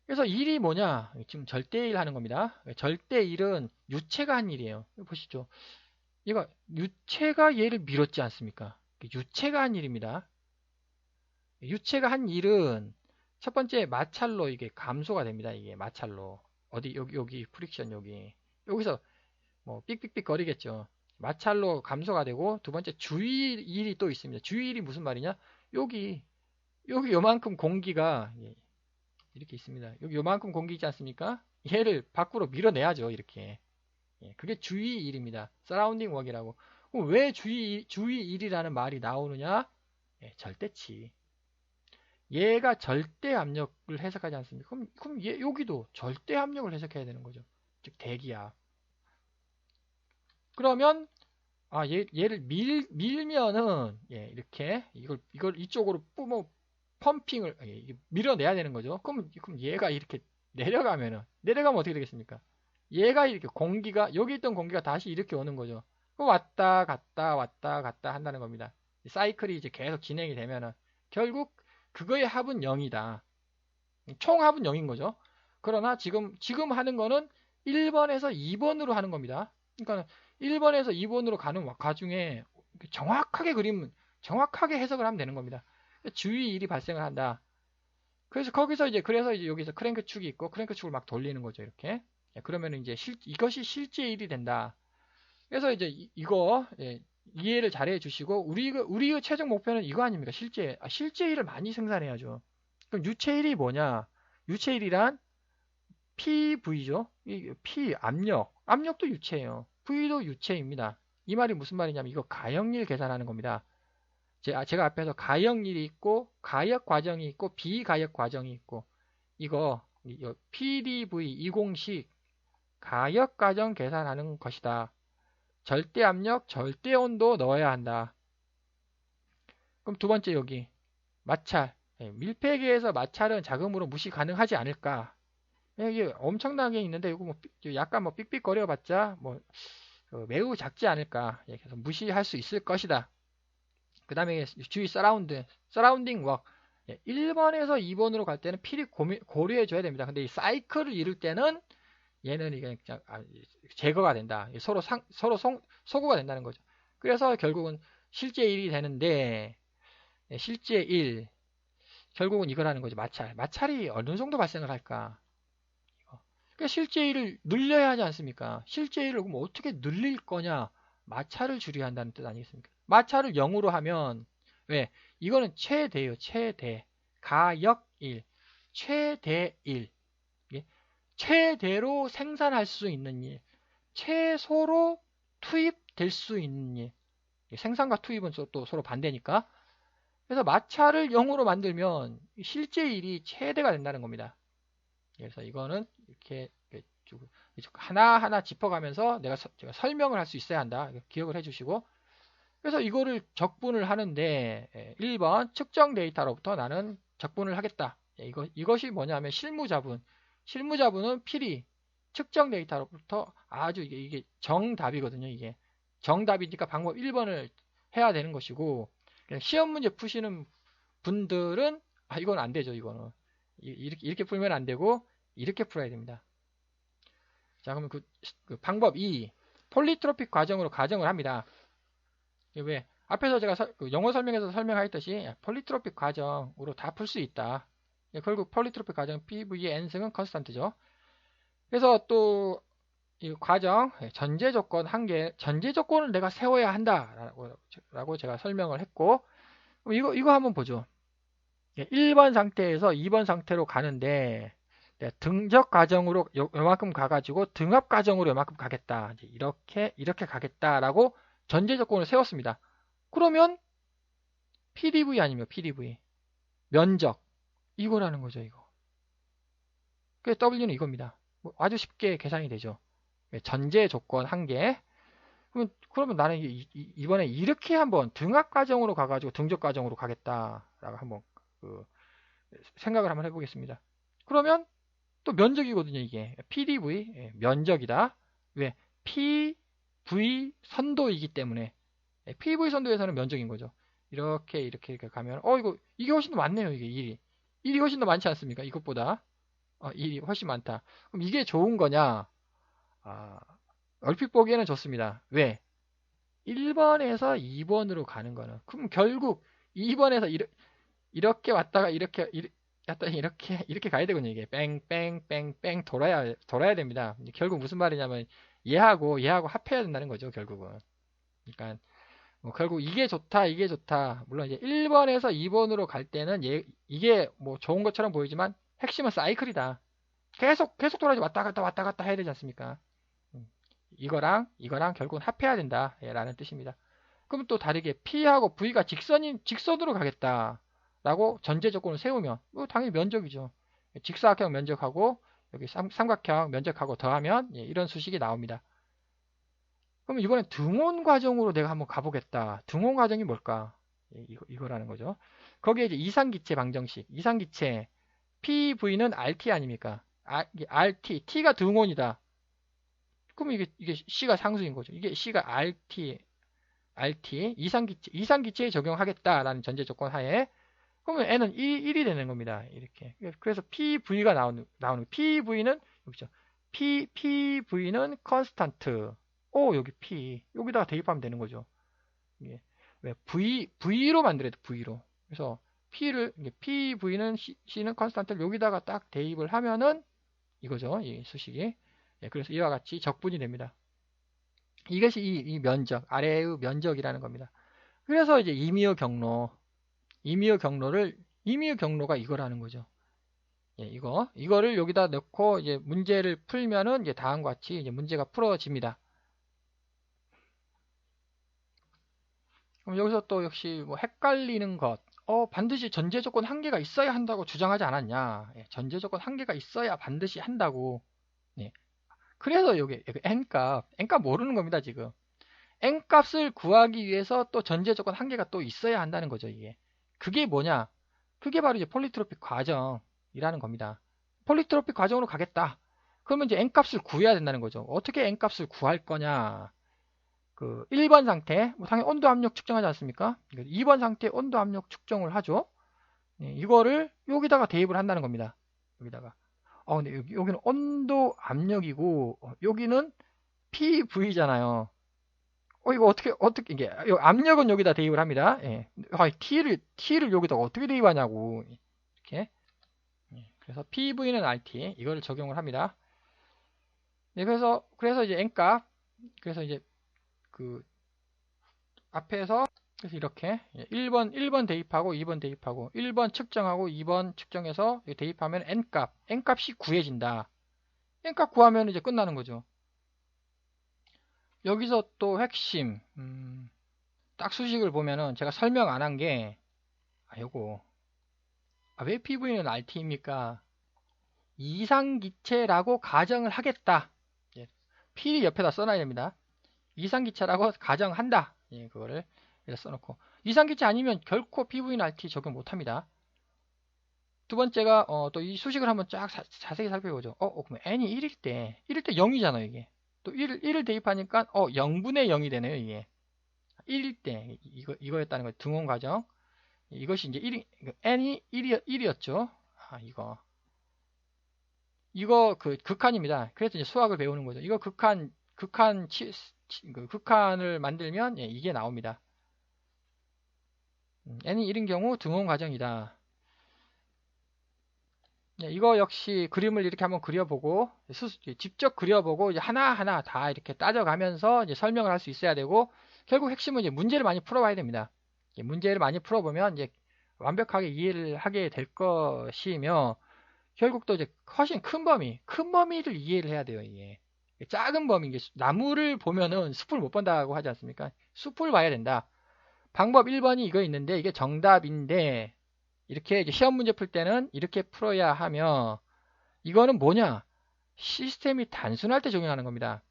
그래서 일이 뭐냐? 지금 절대일 하는 겁니다. 절대일은 유체가 한 일이에요. 보시죠. 이거 유체가 얘를 밀었지 않습니까? 유체가 한 일입니다. 유체가 한 일은 첫 번째 마찰로 이게 감소가 됩니다. 이게 마찰로 여기 프릭션 여기서 뭐 삑삑삑 거리겠죠. 마찰로 감소가 되고 두 번째 주의일이 또 있습니다. 주의일이 무슨 말이냐? 여기 요만큼 공기가 이렇게 있습니다. 여기 요만큼 공기 있지 않습니까? 얘를 밖으로 밀어내야죠. 이렇게. 그게 주의 일입니다. 서라운딩 웍이라고. 그럼 왜 주의 일이라는 말이 나오느냐? 절대치. 얘가 절대 압력을 해석하지 않습니까? 그럼 여기도 절대 압력을 해석해야 되는 거죠. 즉 대기압. 그러면 얘를 밀면은 이렇게 이걸 이쪽으로 펌핑을 밀어내야 되는 거죠. 그럼 얘가 이렇게 내려가면 어떻게 되겠습니까? 얘가 이렇게 공기가 여기 있던 공기가 다시 이렇게 오는 거죠. 그럼 왔다 갔다 한다는 겁니다. 사이클이 이제 계속 진행이 되면은 결국 그거의 합은 0이다. 총 합은 0인 거죠. 그러나 지금 하는 거는 1번에서 2번으로 하는 겁니다. 그러니까 1번에서 2번으로 가는 과중에 정확하게 해석을 하면 되는 겁니다. 주의 일이 발생을 한다. 그래서 그래서 여기서 크랭크 축이 있고 크랭크 축을 막 돌리는 거죠. 이렇게. 그러면 이제 이것이 실제 일이 된다. 그래서 이제 이거 이해를 잘 해주시고 우리의 최종 목표는 이거 아닙니까? 실제 일을 많이 생산해야죠. 그럼 유체일이 뭐냐? 유체일이란 PV죠. P 압력도 유체예요. V도 유체입니다. 이 말이 무슨 말이냐면 이거 가역일 계산하는 겁니다. 제가 앞에서 가역일이 있고 가역 과정이 있고 비가역 과정이 있고 이거 PDV 이 공식 가역 과정 계산하는 것이다. 절대 압력, 절대 온도 넣어야 한다. 그럼 두 번째 여기 마찰. 밀폐기에서 마찰은 자금으로 무시 가능하지 않을까? 이게 엄청나게 있는데 이거 약간 삑삑거려 봤자 매우 작지 않을까? 그래서 무시할 수 있을 것이다. 그 다음에 주의 서라운딩 웍. 1번에서 2번으로 갈 때는 필히 고려해 줘야 됩니다. 근데 이 사이클을 이룰 때는 얘는 이게 제거가 된다. 서로 소구가 된다는 거죠. 그래서 결국은 실제 1이 되는데 실제 1 결국은 이거라는 거죠. 마찰이 어느 정도 발생을 할까? 그러니까 실제 1을 늘려야 하지 않습니까? 실제 1을 그럼 어떻게 늘릴 거냐? 마찰을 줄여야 한다는 뜻 아니겠습니까? 마찰을 0으로 하면 왜? 이거는 최대예요. 최대. 가역 1. 최대 1. 최대로 생산할 수 있는 일. 최소로 투입될 수 있는 일. 생산과 투입은 또 서로 반대니까. 그래서 마찰을 0으로 만들면 실제 일이 최대가 된다는 겁니다. 그래서 이거는 이렇게 하나하나 짚어가면서 제가 설명을 할 수 있어야 한다. 기억을 해주시고. 그래서 이거를 적분을 하는데 1번 측정 데이터로부터 나는 적분을 하겠다. 이것이 뭐냐면 실무자분. 실무자분은 필히 측정 데이터로부터 아주 이게 정답이거든요. 이게 정답이니까 방법 1번을 해야 되는 것이고 시험 문제 푸시는 분들은 이건 안 되죠. 이거는 이렇게 풀면 안 되고 이렇게 풀어야 됩니다. 자, 그러면 그 방법 2 폴리트로픽 과정으로 가정을 합니다. 왜? 앞에서 제가 영어 설명에서 설명하였듯이 폴리트로픽 과정으로 다 풀 수 있다. 결국 폴리트로픽 과정 PV의 N승은 컨스탄트죠. 그래서 또 이 과정 전제 조건 전제 조건을 내가 세워야 한다라고 제가 설명을 했고 이거 한번 보죠. 1번 상태에서 2번 상태로 가는데 등적 과정으로 요만큼 가가지고 등압 과정으로 요만큼 가겠다. 이렇게 가겠다라고 전제 조건을 세웠습니다. 그러면 PDV 아니면 PDV 면적 이거라는 거죠. 이거. 그래서 W는 이겁니다. 아주 쉽게 계산이 되죠. 전제 조건 1개. 그러면 나는 이번에 이렇게 한번 등압 과정으로 가가지고 등적 과정으로 가겠다라고 한번 생각을 한번 해보겠습니다. 그러면 또 면적이거든요. 이게 PDV 면적이다. 왜? PV 선도이기 때문에 PV 선도에서는 면적인 거죠. 이렇게 가면 이게 훨씬 더 많네요. 이게 1이 훨씬 더 많지 않습니까? 이것보다 1이 훨씬 많다. 그럼 이게 좋은 거냐? 얼핏 보기에는 좋습니다. 왜? 1번에서 2번으로 가는 거는 그럼 결국 2번에서 이렇게 왔다가 이렇게 가야 되거든요. 이게 뺑뺑뺑뺑 돌아야 됩니다. 결국 무슨 말이냐면 얘하고 합해야 된다는 거죠. 결국은. 그러니까 뭐 결국 이게 좋다, 이게 좋다. 물론 이제 1번에서 2번으로 갈 때는 이게 뭐 좋은 것처럼 보이지만 핵심은 사이클이다. 계속 돌아서 왔다 갔다 해야 되지 않습니까? 이거랑 결국은 합해야 된다. 예, 라는 뜻입니다. 그럼 또 다르게 P하고 V가 직선으로 가겠다. 라고 전제 조건을 세우면, 뭐 당연히 면적이죠. 직사각형 면적하고, 여기 삼각형 면적하고 더하면, 예, 이런 수식이 나옵니다. 그럼 이번엔 등원 과정으로 내가 한번 가보겠다. 등원 과정이 뭘까? 예, 이거라는 거죠. 거기에 이제 이상기체 방정식, 이상기체, PV는 RT 아닙니까? RT, T가 등원이다. 그럼 이게 C가 상수인 거죠. 이게 C가 RT, 이상기체에 적용하겠다라는 전제 조건 하에, 그러면 N은 1이 되는 겁니다. 이렇게. 그래서 PV가 나오는, PV는, 여기죠. PV는 컨스탄트. 여기 P. 여기다가 대입하면 되는 거죠. 이게, 왜? V로 만들어야 돼, V로. 그래서 PV는 C는 컨스탄트를 여기다가 딱 대입을 하면은, 이거죠. 이 수식이. 예, 그래서 이와 같이 적분이 됩니다. 이것이 이 면적, 아래의 면적이라는 겁니다. 그래서 이제 이미의 경로가 이거라는 거죠. 예, 이거를 여기다 넣고 이제 문제를 풀면은 이제 다음과 같이 이제 문제가 풀어집니다. 그럼 여기서 또 역시 뭐 헷갈리는 것, 반드시 전제 조건 한 개가 있어야 한다고 주장하지 않았냐? 예, 전제 조건 한 개가 있어야 반드시 한다고. 예. 그래서 여기 n값 모르는 겁니다, 지금. n값을 구하기 위해서 또 전제 조건 한 개가 또 있어야 한다는 거죠, 이게. 그게 뭐냐? 그게 바로 이제 폴리트로픽 과정이라는 겁니다. 폴리트로픽 과정으로 가겠다. 그러면 이제 n값을 구해야 된다는 거죠. 어떻게 n값을 구할 거냐? 그 1번 상태, 뭐 당연히 온도 압력 측정하지 않습니까? 2번 상태 온도 압력 측정을 하죠. 네, 이거를 여기다가 대입을 한다는 겁니다. 여기다가. 근데 여기는 온도 압력이고, 여기는 PV잖아요. 이거 어떻게, 이게, 압력은 여기다 대입을 합니다. 예. T를 여기다 어떻게 대입하냐고. 이렇게. 예. 그래서 PV는 RT, 이거를 적용을 합니다. 네, 그래서 이제 N값, 그래서 이제 그, 앞에서, 그래서 이렇게, 1번 대입하고, 2번 대입하고, 1번 측정하고, 2번 측정해서 대입하면 N값이 구해진다. N값 구하면 이제 끝나는 거죠. 여기서 또 핵심, 딱 수식을 보면은 제가 설명 안 한 게, 요거. 왜 PV는 RT입니까? 이상기체라고 가정을 하겠다. 예, P 옆에다 써놔야 됩니다. 이상기체라고 가정한다. 예, 그거를 이렇게 써놓고. 이상기체 아니면 결코 PV는 RT 적용 못합니다. 두 번째가 또 이 수식을 한번 쫙 자세히 살펴보죠. 그럼 n이 1일 때 0이잖아요, 이게. 또 1을 대입하니까 0분의 0이 되네요, 이게. 1일 때 이거였다는 거예요. 등원 과정. 이것이 이제 n이 1이었죠. 이거 그 극한입니다. 그래서 이제 수학을 배우는 거죠. 이거 극한을 만들면 예, 이게 나옵니다. n이 1인 경우 등원 과정이다. 예, 이거 역시 그림을 이렇게 한번 그려보고 직접 그려보고 이제 하나하나 다 이렇게 따져가면서 이제 설명을 할 수 있어야 되고, 결국 핵심은 이제 문제를 많이 풀어봐야 됩니다. 문제를 많이 풀어보면 이제 완벽하게 이해를 하게 될 것이며, 결국 또 이제 훨씬 큰 범위를 이해를 해야 돼요, 이게. 작은 범위, 이게 나무를 보면은 숲을 못 본다고 하지 않습니까? 숲을 봐야 된다. 방법 1번이 이거 있는데, 이게 정답인데, 이렇게 이제 시험 문제 풀 때는 이렇게 풀어야 하며, 이거는 뭐냐? 시스템이 단순할 때 적용하는 겁니다.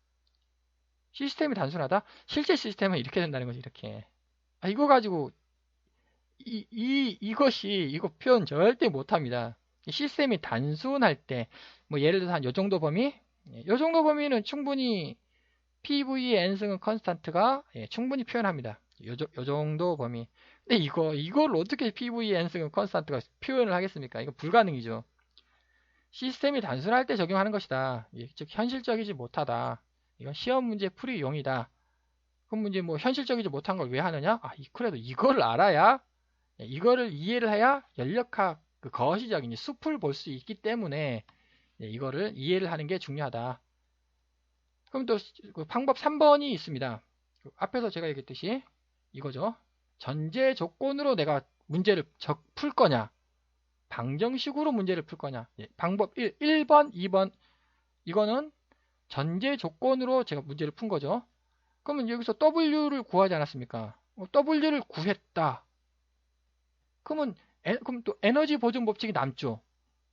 시스템이 단순하다? 실제 시스템은 이렇게 된다는 거지, 이렇게. 이거 가지고, 이거 표현 절대 못 합니다. 시스템이 단순할 때, 뭐 예를 들어서 한 요 정도 범위? 요 정도 범위는 충분히 PV의 n승은 컨스탄트가 충분히 표현합니다. 요 정도 범위. 근데 이걸 어떻게 PV의 n승은 컨스탄트가 표현을 하겠습니까? 이거 불가능이죠. 시스템이 단순할 때 적용하는 것이다. 즉 현실적이지 못하다. 이건 시험 문제 풀이용이다. 그럼 이제 뭐 현실적이지 못한 걸 왜 하느냐? 그래도 이거를 알아야, 이거를 이해를 해야 연력학 그 거시적인 숲을 볼 수 있기 때문에 이거를 이해를 하는 게 중요하다. 그럼 또 그 방법 3번이 있습니다. 앞에서 제가 얘기했듯이 이거죠. 전제 조건으로 내가 문제를 풀 거냐, 방정식으로 문제를 풀 거냐. 예, 방법 1번, 2번. 이거는 전제 조건으로 제가 문제를 푼 거죠. 그러면 여기서 W를 구하지 않았습니까? W를 구했다. 그러면 그럼 또 에너지 보존 법칙이 남죠.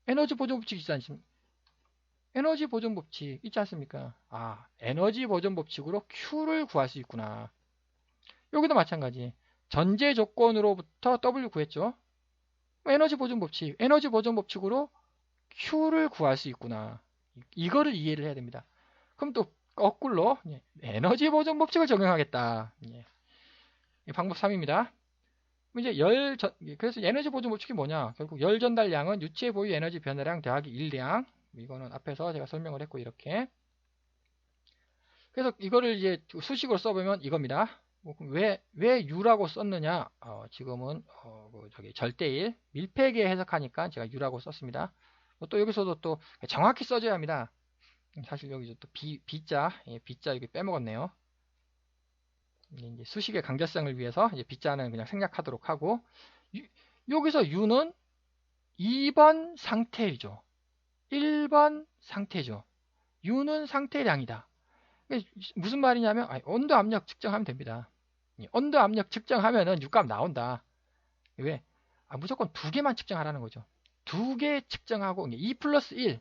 에너지 보존 법칙 있지 않습니까? 에너지 보존 법칙 있지 않습니까? 아, 에너지 보존 법칙으로 Q를 구할 수 있구나. 여기도 마찬가지. 전제 조건으로부터 W 구했죠. 에너지 보존 법칙, 에너지 보존 법칙으로 Q를 구할 수 있구나. 이거를 이해를 해야 됩니다. 그럼 또 거꾸로 에너지 보존 법칙을 적용하겠다. 방법 3입니다. 이제 그래서 에너지 보존 법칙이 뭐냐? 결국 열 전달량은 유체 보유 에너지 변화량 더하기 1량. 이거는 앞에서 제가 설명을 했고 이렇게. 그래서 이거를 이제 수식으로 써보면 이겁니다. 왜 U라고 썼느냐? 지금은 절대일 밀폐계 해석하니까 제가 U라고 썼습니다. 또 여기서도 또 정확히 써줘야 합니다. 사실 여기서 또 B자 여기 빼먹었네요. 이제 수식의 강제성을 위해서 이제 B자는 그냥 생략하도록 하고, 여기서 U는 2번 상태이죠. 1번 상태죠. U는 상태량이다. 무슨 말이냐면 온도 압력 측정하면 됩니다. 온도 압력 측정하면은 U값 나온다. 왜? 무조건 두 개만 측정하라는 거죠. 두 개 측정하고 2 플러스 1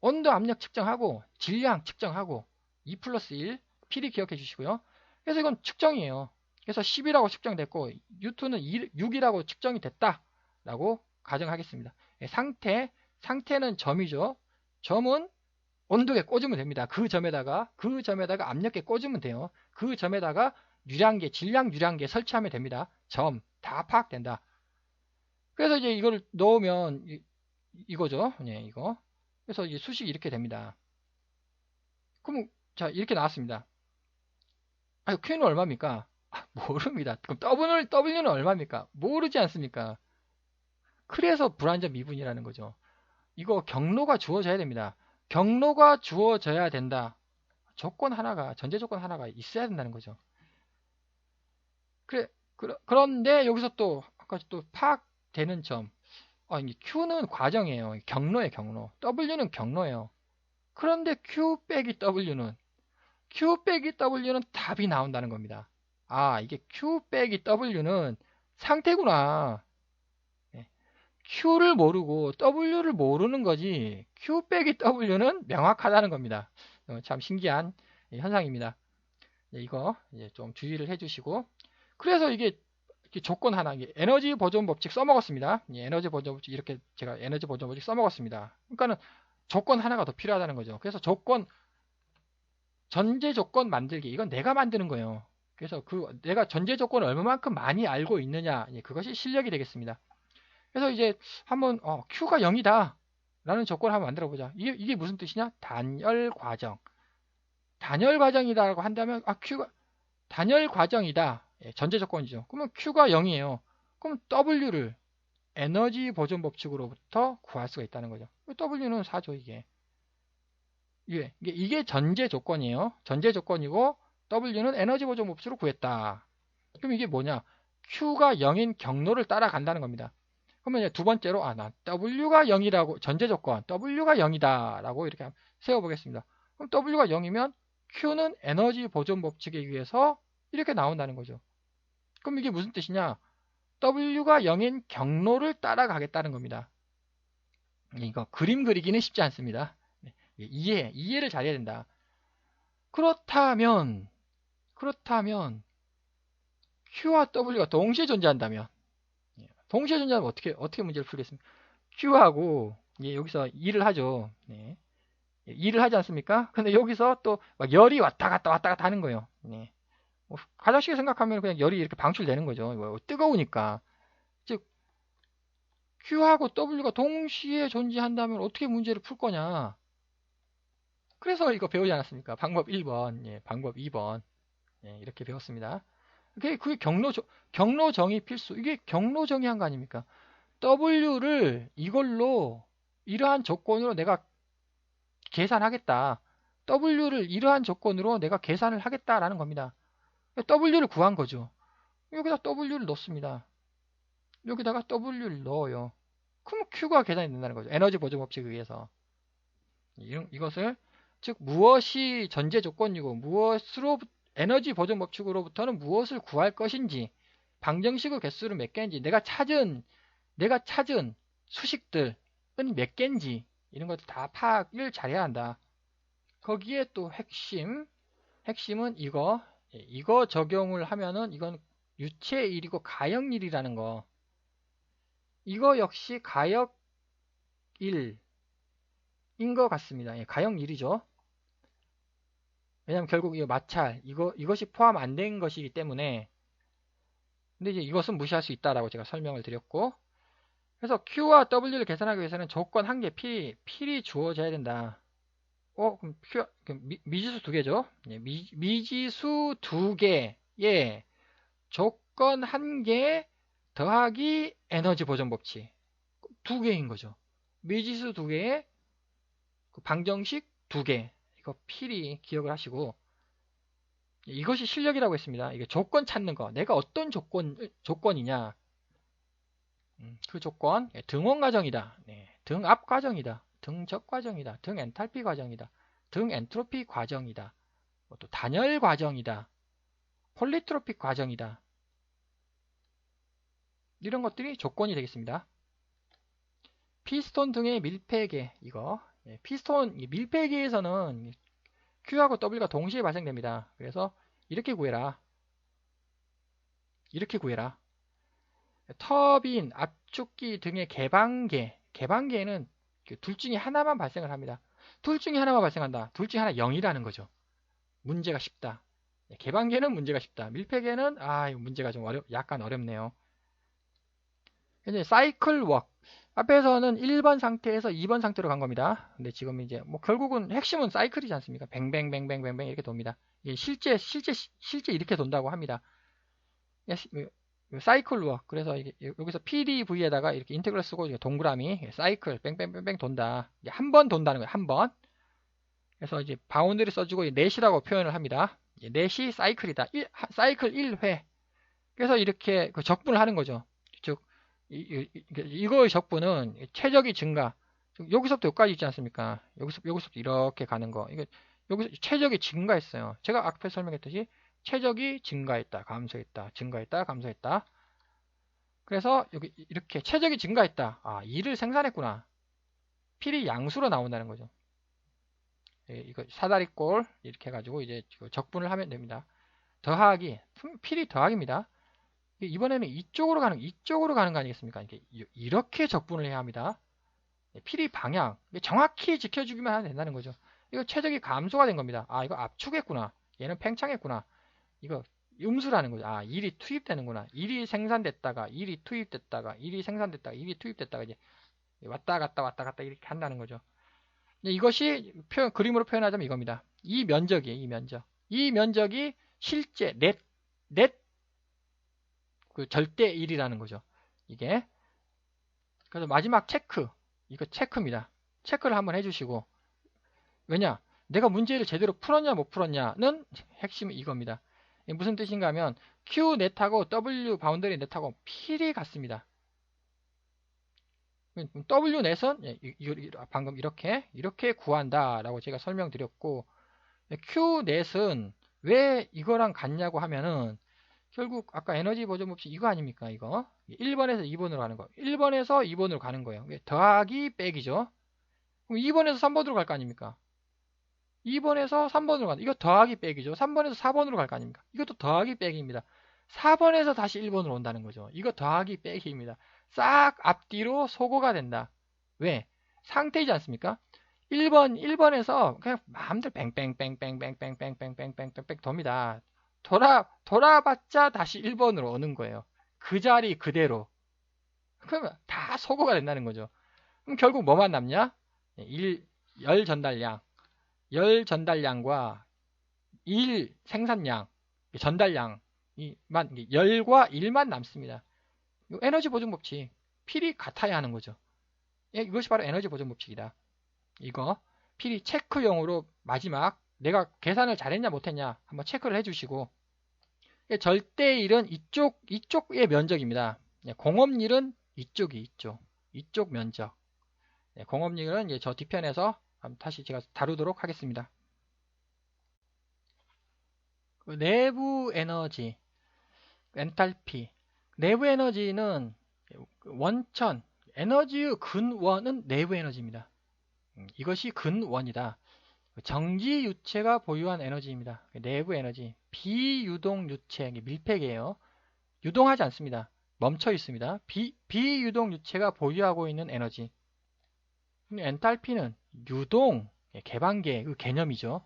온도 압력 측정하고 질량 측정하고 2 플러스 1 필히 기억해 주시고요. 그래서 이건 측정이에요. 그래서 10이라고 측정됐고 U2는 6이라고 측정이 됐다라고 가정하겠습니다. 상태는 점이죠. 점은 온도계 꽂으면 됩니다. 그 점에다가 압력계 꽂으면 돼요. 그 점에다가 유량계, 질량 유량계 설치하면 됩니다. 점 다 파악된다. 그래서 이제 이걸 넣으면 이거죠. 이거. 그래서 이제 수식이 이렇게 됩니다. 그럼 자 이렇게 나왔습니다. Q는 얼마입니까? 모릅니다. 그럼 W는 얼마입니까? 모르지 않습니까? 그래서 불완전 미분이라는 거죠. 이거 경로가 주어져야 됩니다. 경로가 주어져야 된다. 전제 조건 하나가 있어야 된다는 거죠. 그런데 여기서 또 아까 또 파악되는 점. Q는 과정이에요. 경로예요, 경로. W는 경로예요. 그런데 Q 빼기 W는 답이 나온다는 겁니다. 이게 Q 빼기 W는 상태구나. Q를 모르고 W를 모르는 거지 Q 빼기 W는 명확하다는 겁니다. 참 신기한 현상입니다. 이거 이제 좀 주의를 해주시고, 그래서 이게 조건 하나, 에너지 보존 법칙 써먹었습니다. 에너지 보존 법칙 이렇게 제가 에너지 보존 법칙 써먹었습니다. 그러니까는 조건 하나가 더 필요하다는 거죠. 그래서 전제 조건 만들기, 이건 내가 만드는 거예요. 그래서 내가 전제 조건을 얼마만큼 많이 알고 있느냐, 그것이 실력이 되겠습니다. 그래서 이제 한번 Q가 0이다 라는 조건을 한번 만들어 보자. 이게 무슨 뜻이냐? 단열 과정이다 라고 한다면 Q가 단열 과정이다. 전제 조건이죠. 그러면 Q가 0이에요. 그럼 W를 에너지 보존 법칙으로부터 구할 수가 있다는 거죠. W는 4죠, 이게. 이게 전제 조건이에요. 전제 조건이고 W는 에너지 보존 법칙으로 구했다. 그럼 이게 뭐냐? Q가 0인 경로를 따라간다는 겁니다. 그러면 이제 두 번째로 난 W가 0이라고 전제 조건 W가 0이다 라고 이렇게 세워보겠습니다. 그럼 W가 0이면 Q는 에너지 보존 법칙에 의해서 이렇게 나온다는 거죠. 그럼 이게 무슨 뜻이냐? W가 0인 경로를 따라가겠다는 겁니다. 이거 그림 그리기는 쉽지 않습니다. 이해를 잘해야 된다. 그렇다면 Q와 W가 동시에 존재한다면 어떻게 문제를 풀겠습니까? Q하고 여기서 일을 하죠. 일을 하지 않습니까? 근데 여기서 또 막 열이 왔다 갔다 하는 거예요. 가장 쉽게 생각하면 그냥 열이 이렇게 방출되는 거죠. 뜨거우니까. 즉 Q하고 W가 동시에 존재한다면 어떻게 문제를 풀 거냐? 그래서 이거 배우지 않았습니까? 방법 1번, 방법 2번 이렇게 배웠습니다. 그게 경로정의 필수. 이게 경로정의한 거 아닙니까? W를 이러한 조건으로 내가 계산하겠다. W를 이러한 조건으로 내가 계산을 하겠다라는 겁니다. W를 구한 거죠. 여기다 W를 넣습니다. 여기다가 W를 넣어요. 그럼 Q가 계산이 된다는 거죠. 에너지 보존 법칙에 의해서. 이것을 즉 무엇이 전제 조건이고 무엇으로 에너지 보존 법칙으로부터는 무엇을 구할 것인지 방정식의 개수를 몇 개인지 내가 찾은 수식들은 몇 개인지 이런 것들 다 파악을 잘해야 한다. 거기에 또 핵심은 이거 적용을 하면은 이건 유체일이고 가역일이라는 거. 이거 역시 가역일인 것 같습니다. 예, 가역일이죠. 왜냐면 결국 이 마찰 이것이 포함 안 된 것이기 때문에. 근데 이제 이것은 무시할 수 있다라고 제가 설명을 드렸고, 그래서 Q와 W를 계산하기 위해서는 조건 한 개 필이 주어져야 된다. 그럼 미지수 두 개죠. 예, 미지수 두 개에 조건 한 개 더하기 에너지 보존 법칙 두 개인 거죠. 미지수 두 개에 방정식 두 개. 이거 필히 기억을 하시고, 이것이 실력이라고 했습니다. 이게 조건 찾는 거. 내가 어떤 조건이냐. 그 조건, 등원 과정이다. 네, 등압 과정이다. 등적 과정이다. 등 엔탈피 과정이다. 등 엔트로피 과정이다. 또 단열 과정이다. 폴리트로픽 과정이다. 이런 것들이 조건이 되겠습니다. 피스톤 등의 밀폐계, 이거. 피스톤 밀폐계에서는 Q하고 W가 동시에 발생됩니다. 그래서 이렇게 구해라. 터빈, 압축기 등의 개방계는 둘 중에 하나만 발생을 합니다. 둘 중에 하나만 발생한다. 둘 중에 하나 0이라는 거죠. 문제가 쉽다. 개방계는 문제가 쉽다. 밀폐계는 문제가 좀 약간 어렵네요. 이제 사이클 웍. 앞에서는 1번 상태에서 2번 상태로 간 겁니다. 근데 지금 이제 결국은 핵심은 사이클이지 않습니까? 뱅뱅뱅뱅뱅뱅 이렇게 돕니다. 이게 실제 이렇게 돈다고 합니다. 사이클 웍. 그래서 여기서 PDV에다가 이렇게 인테그럴 쓰고 동그라미 사이클 뱅뱅뱅뱅 돈다. 한 번 돈다는 거예요. 한 번. 그래서 이제 바운드를 써주고 넷이라고 표현을 합니다. 넷이 사이클이다. 사이클 1회. 그래서 이렇게 적분을 하는 거죠. 즉 이거의 적분은 최적의 증가. 여기서부터 여기까지 있지 않습니까? 여기서부터 이렇게 가는 거. 여기서 최적이 증가했어요. 제가 앞에 설명했듯이 최적이 증가했다, 감소했다, 증가했다, 감소했다. 그래서 여기 이렇게 최적이 증가했다. 일을 생산했구나. 필이 양수로 나온다는 거죠. 이거 사다리꼴 이렇게 해가지고 이제 적분을 하면 됩니다. 더하기, 필이 더하기입니다. 이번에는 이쪽으로 가는 거 아니겠습니까? 이렇게 적분을 해야 합니다. 필이 방향 정확히 지켜주기만 하면 된다는 거죠. 이거 최적이 감소가 된 겁니다. 이거 압축했구나. 얘는 팽창했구나. 이거 음수라는 거죠. 일이 투입되는구나. 일이 생산됐다가 일이 투입됐다가 일이 생산됐다가 일이 투입됐다가 이제 왔다 갔다 이렇게 한다는 거죠. 이것이 그림으로 표현하자면 이겁니다. 이 면적이에요. 이 면적이 실제 넷 절대 1이라는 거죠. 이게. 그래서 마지막 이거 체크입니다. 체크를 한번 해주시고, 왜냐? 내가 문제를 제대로 풀었냐 못 풀었냐는 핵심이 이겁니다. 무슨 뜻인가 하면 Q 넷하고 W 바운더리 넷하고 필이 같습니다. W 넷은 방금 이렇게 구한다 라고 제가 설명드렸고, Q 넷은 왜 이거랑 같냐고 하면은 결국 아까 에너지 보존 법칙 이거 아닙니까? 이거 1번에서 2번으로 가는 거. 1번에서 2번으로 가는 거예요. 더하기 빼기죠. 그럼 2번에서 3번으로 갈 거 아닙니까? 2번에서 3번으로 간다. 이거 더하기 빼기죠. 3번에서 4번으로 갈 거 아닙니까? 이것도 더하기 빼기입니다. 4번에서 다시 1번으로 온다는 거죠. 이거 더하기 빼기입니다. 싹 앞뒤로 소거가 된다. 왜? 상태이지 않습니까? 1번에서 그냥 마음대로 뺑뺑뺑뺑뺑뺑뺑뺑뺑뺑뺑뺑뺑 돕니다. 돌아봤자 다시 1번으로 오는 거예요. 그 자리 그대로. 그러면 다 소거가 된다는 거죠. 그럼 결국 뭐만 남냐? 열 전달량과 일 생산량, 전달량만, 열과 일만 남습니다. 에너지 보존 법칙. 필이 같아야 하는 거죠. 이것이 바로 에너지 보존 법칙이다. 이거 필이 체크용으로 마지막 내가 계산을 잘했냐 못했냐 한번 체크를 해주시고, 절대일은 이쪽의 면적입니다. 공업일은 이쪽 면적. 공업일은 저 뒤편에서 다시 제가 다루도록 하겠습니다. 내부 에너지, 엔탈피. 내부 에너지는 원천, 에너지의 근원은 내부 에너지입니다. 이것이 근원이다. 정지 유체가 보유한 에너지입니다. 내부 에너지. 비유동 유체, 밀폐계예요. 유동하지 않습니다. 멈춰 있습니다. 비유동 유체가 보유하고 있는 에너지. 엔탈피는 유동, 개방계 그 개념이죠.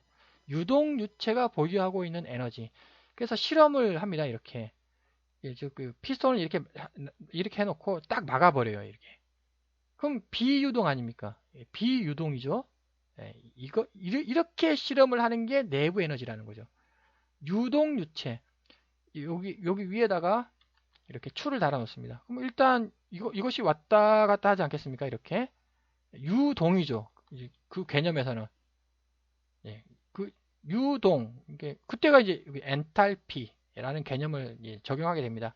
유동 유체가 보유하고 있는 에너지. 그래서 실험을 합니다. 이렇게. 그 피스톤을 이렇게 해놓고 딱 막아버려요. 이렇게. 그럼 비유동 아닙니까? 비유동이죠. 이렇게 실험을 하는 게 내부 에너지라는 거죠. 유동 유체. 여기 위에다가 이렇게 추를 달아 놓습니다. 그럼 일단 이것이 왔다 갔다 하지 않겠습니까? 이렇게. 유동이죠. 그 개념에서는. 그 유동. 그때가 이제 엔탈피라는 개념을 적용하게 됩니다.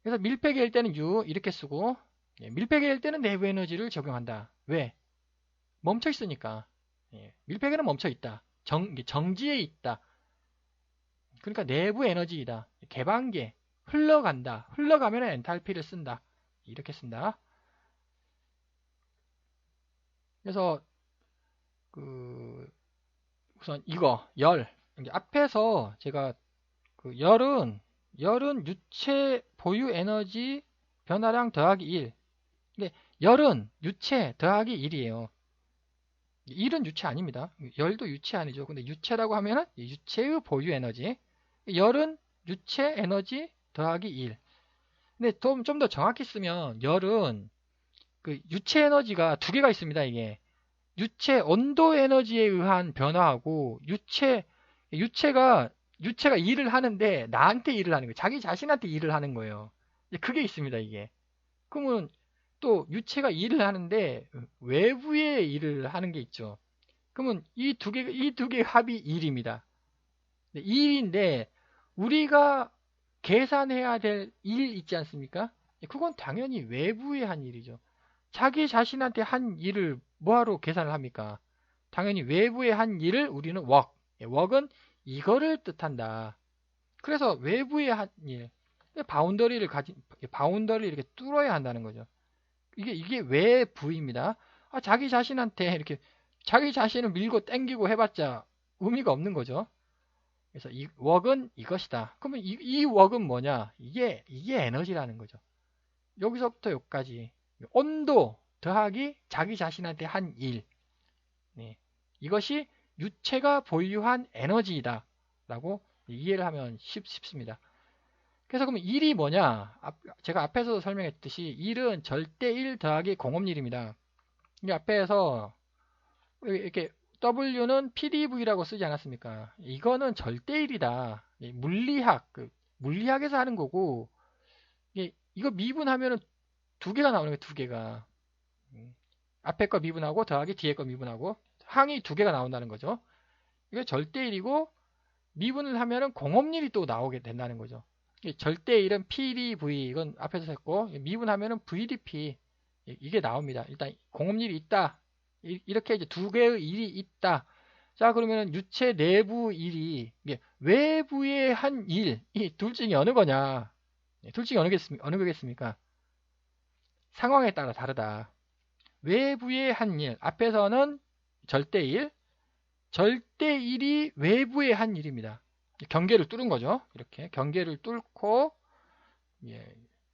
그래서 밀폐계일 때는 U 이렇게 쓰고 밀폐계일 때는 내부 에너지를 적용한다. 왜? 멈춰 있으니까. 밀폐계는 멈춰 있다. 정지에 있다. 그러니까 내부 에너지이다. 개방계. 흘러간다. 흘러가면 엔탈피를 쓴다. 이렇게 쓴다. 그래서 우선 이거 열. 앞에서 제가 열은 유체 보유 에너지 변화량 더하기 1. 근데 열은 유체 더하기 1이에요. 1은 유체 아닙니다. 열도 유체 아니죠. 근데 유체라고 하면은 유체의 보유 에너지. 열은 유체 에너지 더하기 1. 근데 좀 더 정확히 쓰면 열은 유체 에너지가 두 개가 있습니다. 이게 유체 온도 에너지에 의한 변화하고 유체가 일을 하는데 나한테 일을 하는 거예요. 자기 자신한테 일을 하는 거예요. 그게 있습니다. 이게. 그러면 또 유체가 일을 하는데 외부에 일을 하는 게 있죠. 그러면 이 두 개 합이 1입니다. 1인데 우리가 계산해야 될 일 있지 않습니까? 그건 당연히 외부에 한 일이죠. 자기 자신한테 한 일을 뭐하러 계산을 합니까? 당연히 외부에 한 일을 우리는 work은 이거를 뜻한다. 그래서 외부에 한 일, 바운더리를 이렇게 뚫어야 한다는 거죠. 이게 외부입니다. 자기 자신한테 이렇게 자기 자신을 밀고 땡기고 해봤자 의미가 없는 거죠. 그래서 이 work은 이것이다. 그러면 이 work은 뭐냐? 이게 에너지라는 거죠. 여기서부터 여기까지 온도 더하기 자기 자신한테 한 일. 이것이 유체가 보유한 에너지이다. 라고 이해를 하면 쉽습니다. 그래서 그럼 1이 뭐냐? 제가 앞에서도 설명했듯이 1은 절대 1 더하기 공업률입니다. 이 앞에서 이렇게 W는 PdV라고 쓰지 않았습니까? 이거는 절대 1이다. 물리학에서 하는 거고 이거 미분하면 두 개가 나오는 거예요. 두 개가. 앞에 거 미분하고 더하기 뒤에 거 미분하고 항이 두 개가 나온다는 거죠. 이게 절대 1이고 미분을 하면은 공업률이 또 나오게 된다는 거죠. 절대 1은 PdV 이건 앞에서 했고 미분하면은 VdP 이게 나옵니다. 일단 공업률이 있다. 이렇게 이제 두 개의 일이 있다. 자 그러면은 유체 내부 일이 외부의 한 일, 이 둘 중에 어느 거냐? 둘 중에 어느 거겠습니까? 상황에 따라 다르다. 외부의 한 일, 앞에서는 절대 1, 절대 1이 외부의 한 일입니다. 경계를 뚫은 거죠. 이렇게 경계를 뚫고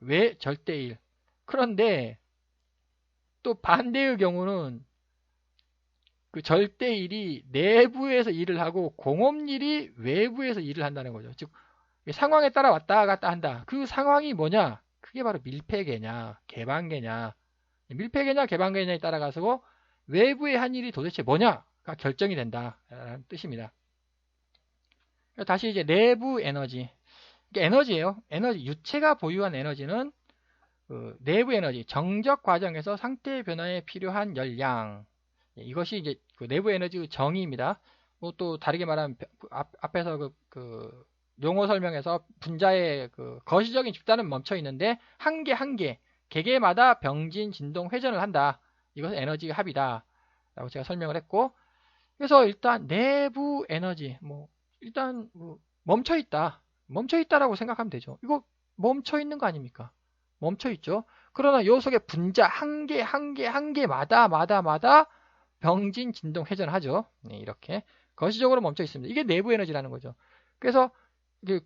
왜 절대 1. 그런데 또 반대의 경우는 그 절대 1이 내부에서 일을 하고 공업일이 외부에서 일을 한다는 거죠. 즉 상황에 따라 왔다 갔다 한다. 그 상황이 뭐냐? 그게 바로 밀폐계냐, 개방계냐. 밀폐계냐, 개방계냐에 따라가서 외부의 한 일이 도대체 뭐냐가 결정이 된다라는 뜻입니다. 다시 이제 내부 에너지. 이게 에너지예요. 에너지, 유체가 보유한 에너지는 내부 에너지, 정적 과정에서 상태 변화에 필요한 열량. 이것이 이제 그 내부 에너지의 정의입니다. 또 다르게 말하면 앞에서 용어 설명에서 분자의 그 거시적인 집단은 멈춰 있는데 한 개 한 개 개개마다 병진, 진동, 회전을 한다. 이것은 에너지 합이다. 라고 제가 설명을 했고, 그래서 일단 내부 에너지, 일단 멈춰 있다. 멈춰 있다라고 생각하면 되죠. 이거 멈춰 있는 거 아닙니까? 멈춰 있죠. 그러나 요 속에 분자 한 개 한 개 한 개마다 마다 병진, 진동, 회전을 하죠. 네, 이렇게 거시적으로 멈춰 있습니다. 이게 내부 에너지라는 거죠. 그래서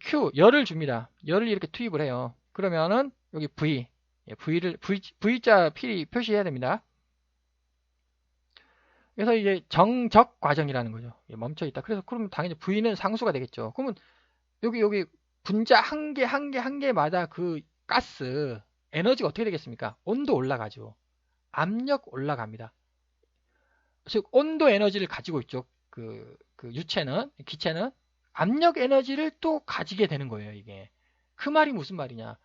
Q 열을 줍니다. 열을 이렇게 투입을 해요. 그러면은 여기 V V자 필히 표시해야 됩니다. 그래서 이제 정적 과정이라는 거죠. 멈춰 있다. 그래서 그러면 당연히 V는 상수가 되겠죠. 그러면 여기 분자 한 개 한 개 한 개마다 그 가스 에너지가 어떻게 되겠습니까? 온도 올라가죠. 압력 올라갑니다. 즉 온도 에너지를 가지고 있죠. 그 기체는 압력 에너지를 또 가지게 되는 거예요. 이게 그 말이 무슨 말이냐?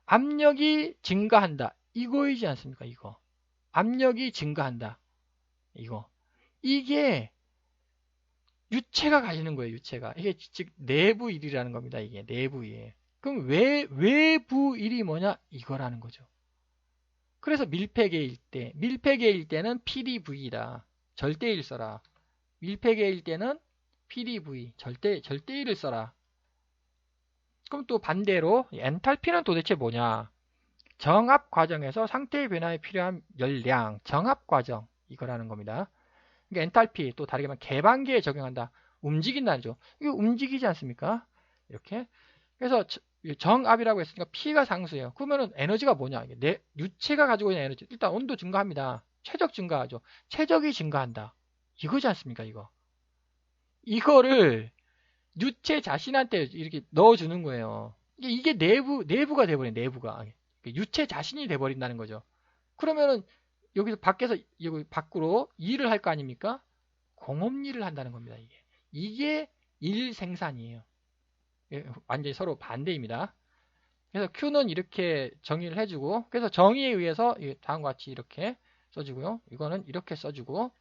압력이 증가한다. 이거이지 않습니까? 이거 압력이 증가한다. 이게 유체가 가지는 거예요. 유체가 이게 즉 내부 일이라는 겁니다. 이게 내부 일. 그럼 외부 일이 뭐냐? 이거라는 거죠. 그래서 밀폐계일 때는 PdV다. 절대일 써라. 밀폐계일 때는 PdV 절대일을 써라. 그럼 또 반대로 엔탈피는 도대체 뭐냐? 정압 과정에서 상태의 변화에 필요한 열량, 정압 과정 이거라는 겁니다. 그러니까 엔탈피 또 다르게 말하면 개방계에 적용한다. 움직인다죠. 이거 움직이지 않습니까? 이렇게. 그래서 정압이라고 했으니까 P가 상수예요. 그러면은 에너지가 뭐냐? 내 유체가 가지고 있는 에너지. 일단 온도 증가합니다. 최적 증가하죠. 최적이 증가한다. 이거지 않습니까? 이거를 유체 자신한테 이렇게 넣어주는 거예요. 이게 내부가 돼버린 내부가 유체 자신이 돼버린다는 거죠. 그러면은 여기서 밖에서 여기 밖으로 일을 할 거 아닙니까? 공업 일을 한다는 겁니다. 이게 일 생산이에요. 완전히 서로 반대입니다. 그래서 Q는 이렇게 정의를 해주고, 그래서 정의에 의해서 다음과 같이 이렇게 써주고요. 이거는 이렇게 써주고,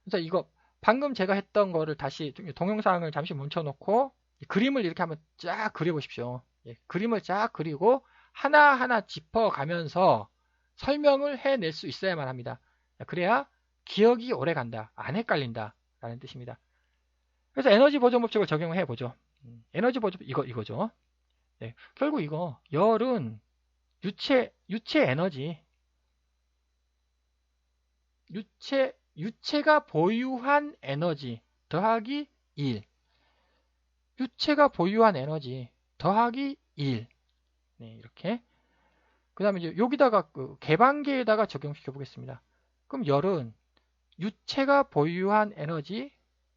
그래서 이거 방금 제가 했던 거를 다시 동영상을 잠시 멈춰놓고 그림을 이렇게 한번 쫙 그려보십시오. 그림을 쫙 그리고 하나하나 짚어가면서 설명을 해낼 수 있어야만 합니다. 그래야 기억이 오래 간다. 안 헷갈린다. 라는 뜻입니다. 그래서 에너지 보존 법칙을 적용을 해보죠. 에너지 보존 이거죠. 네, 결국 이거 열은 유체 에너지 유체가 보유한 에너지 더하기 1 유체가 보유한 에너지 더하기 1 네, 이렇게 그 다음에 이제 여기다가 개방계에다가 적용시켜 보겠습니다. 그럼 열은 유체가 보유한 에너지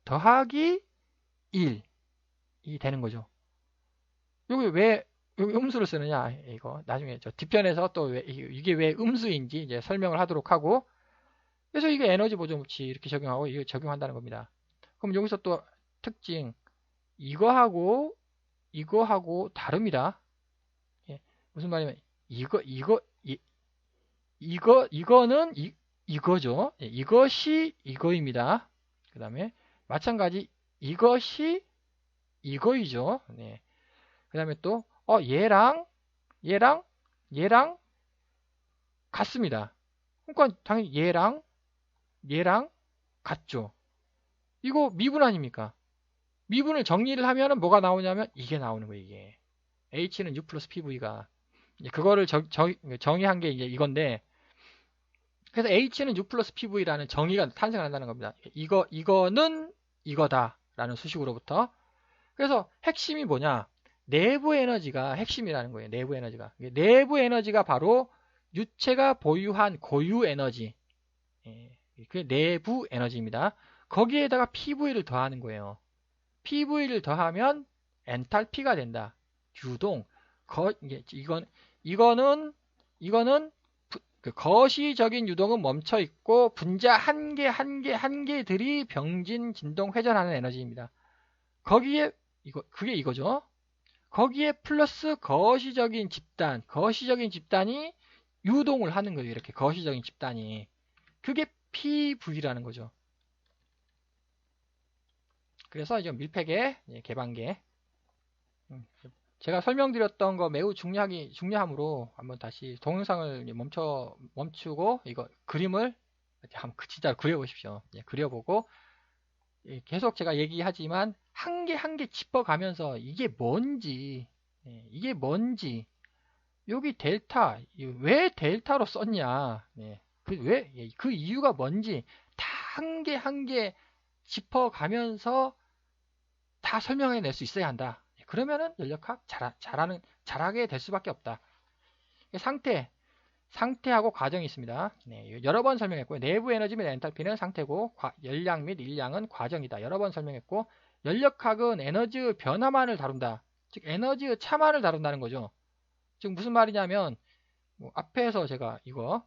더하기 1이 되는 거죠. 여기 왜 여기 음수를 쓰느냐? 이거 나중에 저 뒤편에서 또 이게 왜 음수인지 이제 설명을 하도록 하고, 그래서 이게 에너지 보존 법칙 이렇게 적용하고 이거 적용한다는 겁니다. 그럼 여기서 또 특징 이거하고 다릅니다. 예, 무슨 말이냐면 이거는 이거죠. 예, 이것이 이거입니다. 그 다음에 마찬가지 이것이 이거이죠. 네. 그 다음에 또 얘랑 같습니다. 그러니까 당연히 얘랑 같죠. 이거 미분 아닙니까? 미분을 정리를 하면은 뭐가 나오냐면 이게 나오는 거예요. 이게 H는 U 플러스 PV가 그거를 정의한 게 이제 이건데, 그래서 H는 U 플러스 PV라는 정의가 탄생한다는 겁니다. 이거는 이거다라는 수식으로부터. 그래서 핵심이 뭐냐? 내부 에너지가 핵심이라는 거예요. 내부 에너지가 바로 유체가 보유한 고유 에너지. 그게 내부 에너지입니다. 거기에다가 PV를 더하는 거예요. PV를 더하면 엔탈피가 된다. 유동. 이거는 그 거시적인 유동은 멈춰 있고 분자 한 개들이 병진, 진동, 회전하는 에너지입니다. 거기에 그게 이거죠. 거기에 플러스 거시적인 집단이 유동을 하는 거예요. 이렇게 거시적인 집단이. 그게 PV라는 거죠. 그래서 이제 밀폐계, 개방계 제가 설명드렸던 거 매우 중요하므로 한번 다시 동영상을 멈추고 이거 그림을 한번 진짜 그려보십시오. 예, 그려보고 계속 제가 얘기하지만 한 개 한 개 짚어가면서 이게 뭔지, 이게 뭔지, 여기 델타, 왜 델타로 썼냐, 그 이유가 뭔지 다 한 개 한 개 짚어가면서 다 설명해낼 수 있어야 한다. 그러면은 연력학 잘하게 될 수밖에 없다. 상태하고 과정이 있습니다. 여러 번 설명했고요. 내부 에너지 및 엔탈피는 상태고 열량 및 일량은 과정이다. 여러 번 설명했고 연력학은 에너지의 변화만을 다룬다. 즉 에너지의 차만을 다룬다는 거죠. 즉 무슨 말이냐면 앞에서 제가 이거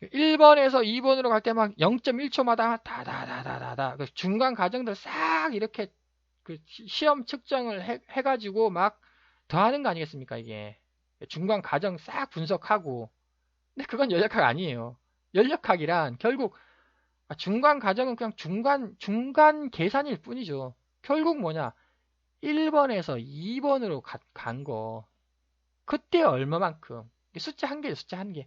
1번에서 2번으로 갈 때 막 0.1초마다 다다다다다다 중간 과정들 싹 이렇게 그 시험 측정을 해가지고 막 더하는 거 아니겠습니까? 이게 중간 과정 싹 분석하고. 근데 그건 연력학 아니에요. 연력학이란 결국 중간 과정은 그냥 중간 계산일 뿐이죠. 결국 뭐냐? 1번에서 2번으로 간 거. 그때 얼마만큼. 숫자 한 개예요, 숫자 한 개.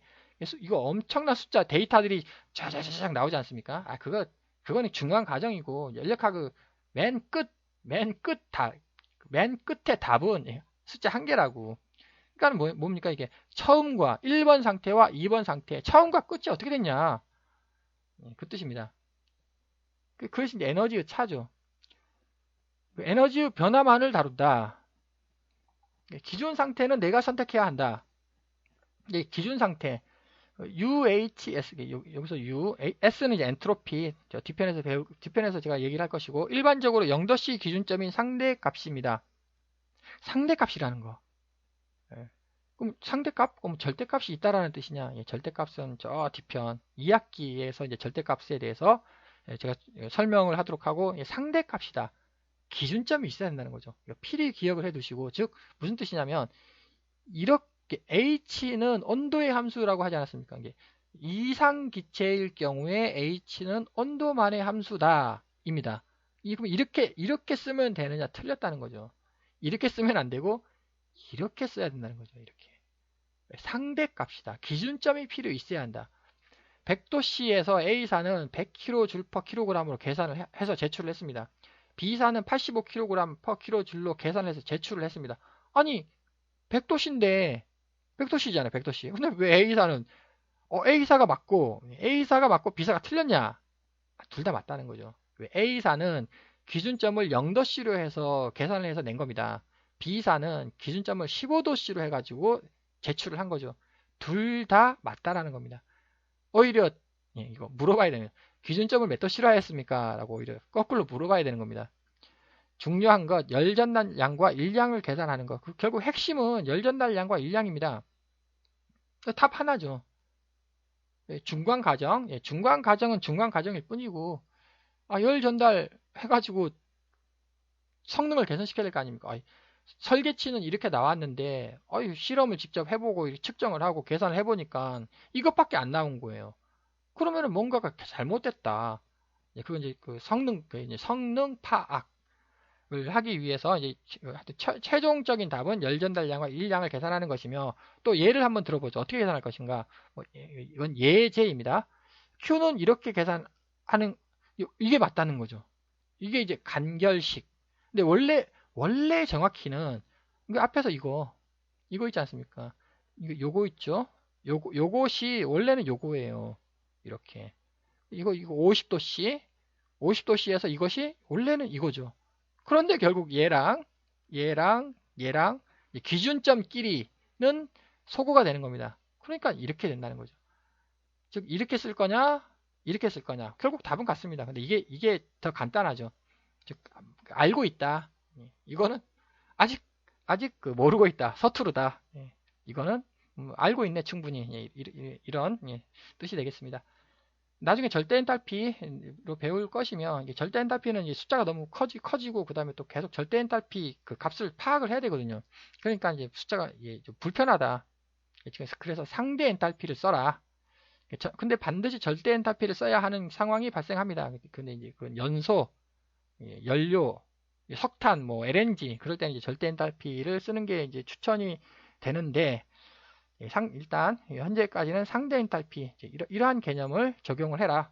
이거 엄청난 숫자 데이터들이 쫙쫙쫙 나오지 않습니까? 그거는 중간 과정이고 연력학의 맨 끝에 답은 숫자 한 개라고. 그러니까 뭡니까 이게 처음과 1번 상태와 2번 상태 처음과 끝이 어떻게 됐냐 그 뜻입니다. 그것이 이제 에너지의 차죠. 에너지의 변화만을 다룬다. 기존 상태는 내가 선택해야 한다. 기존 상태 UHS 여기서 S는 이제 엔트로피 뒤편에서 제가 얘기를 할 것이고 일반적으로 0도씨 기준점인 상대값입니다. 상대값이라는 거. 그럼 상대값? 그럼 절대값이 있다라는 뜻이냐? 절대값은 저 뒤편 2학기에서 이제 절대값에 대해서 제가 설명을 하도록 하고 상대값이다. 기준점이 있어야 된다는 거죠. 필히 기억을 해두시고 즉 무슨 뜻이냐면 이렇게 H는 온도의 함수라고 하지 않았습니까? 이게 이상 기체일 경우에 H는 온도만의 함수다 입니다. 그럼 이렇게 쓰면 되느냐? 틀렸다는 거죠. 이렇게 쓰면 안 되고 이렇게 써야 된다는 거죠. 이렇게 상대값이다. 기준점이 필요 있어야 한다. 100도씨에서 A사는 100kJ/kg으로 계산을 해서 제출을 했습니다. B사는 85kg/kg로 계산해서 제출을 했습니다. 아니 100도씨인데 100도씨잖아요. 100도씨. 근데 왜 A사가 맞고 B사가 틀렸냐? 둘 다 맞다는 거죠. 왜 A사는 기준점을 0도씨로 해서 계산을 해서 낸 겁니다. B사는 기준점을 15도씨로 해가지고 제출을 한 거죠. 둘 다 맞다라는 겁니다. 오히려 이거 물어봐야 되는 기준점을 몇 도씨로 하였습니까? 라고 오히려 거꾸로 물어봐야 되는 겁니다. 중요한 것 열전달량과 일량을 계산하는 것. 결국 핵심은 열전달량과 일량입니다. 답 하나죠. 중간 과정은 중간 과정일 뿐이고 열 전달 해가지고 성능을 개선시켜야 될 거 아닙니까? 설계치는 이렇게 나왔는데 실험을 직접 해보고 측정을 하고 계산을 해보니까 이것밖에 안 나온 거예요. 그러면은 뭔가가 잘못됐다. 그건 이제 그 성능 파악을 하기 위해서 이제 최종적인 답은 열전달량과 일량을 계산하는 것이며 또 예를 한번 들어보죠. 어떻게 계산할 것인가? 이건 예제입니다. Q는 이렇게 계산하는 이게 맞다는 거죠. 이게 이제 간결식. 근데 원래 정확히는 앞에서 이거 있지 않습니까? 요거 있죠? 요것이 원래는 요거예요. 이렇게 이거 50도씨에서 이것이 원래는 이거죠. 그런데 결국 얘랑 기준점끼리는 소거가 되는 겁니다. 그러니까 이렇게 된다는 거죠. 즉 이렇게 쓸 거냐 이렇게 쓸 거냐 결국 답은 같습니다. 근데 이게 더 간단하죠. 즉 알고 있다. 이거는 아직 모르고 있다. 서투르다. 이거는 알고 있네 충분히. 이런 뜻이 되겠습니다. 나중에 절대 엔탈피로 배울 것이면 절대 엔탈피는 숫자가 너무 커지고 그 다음에 또 계속 절대 엔탈피 그 값을 파악을 해야 되거든요. 그러니까 이제 숫자가 좀 불편하다. 그래서 상대 엔탈피를 써라. 근데 반드시 절대 엔탈피를 써야 하는 상황이 발생합니다. 근데 이제 그 연소, 연료 석탄, 뭐 LNG 그럴 때는 이제 절대 엔탈피를 쓰는 게 이제 추천이 되는데 일단 현재까지는 상대 엔탈피 이러한 개념을 적용을 해라.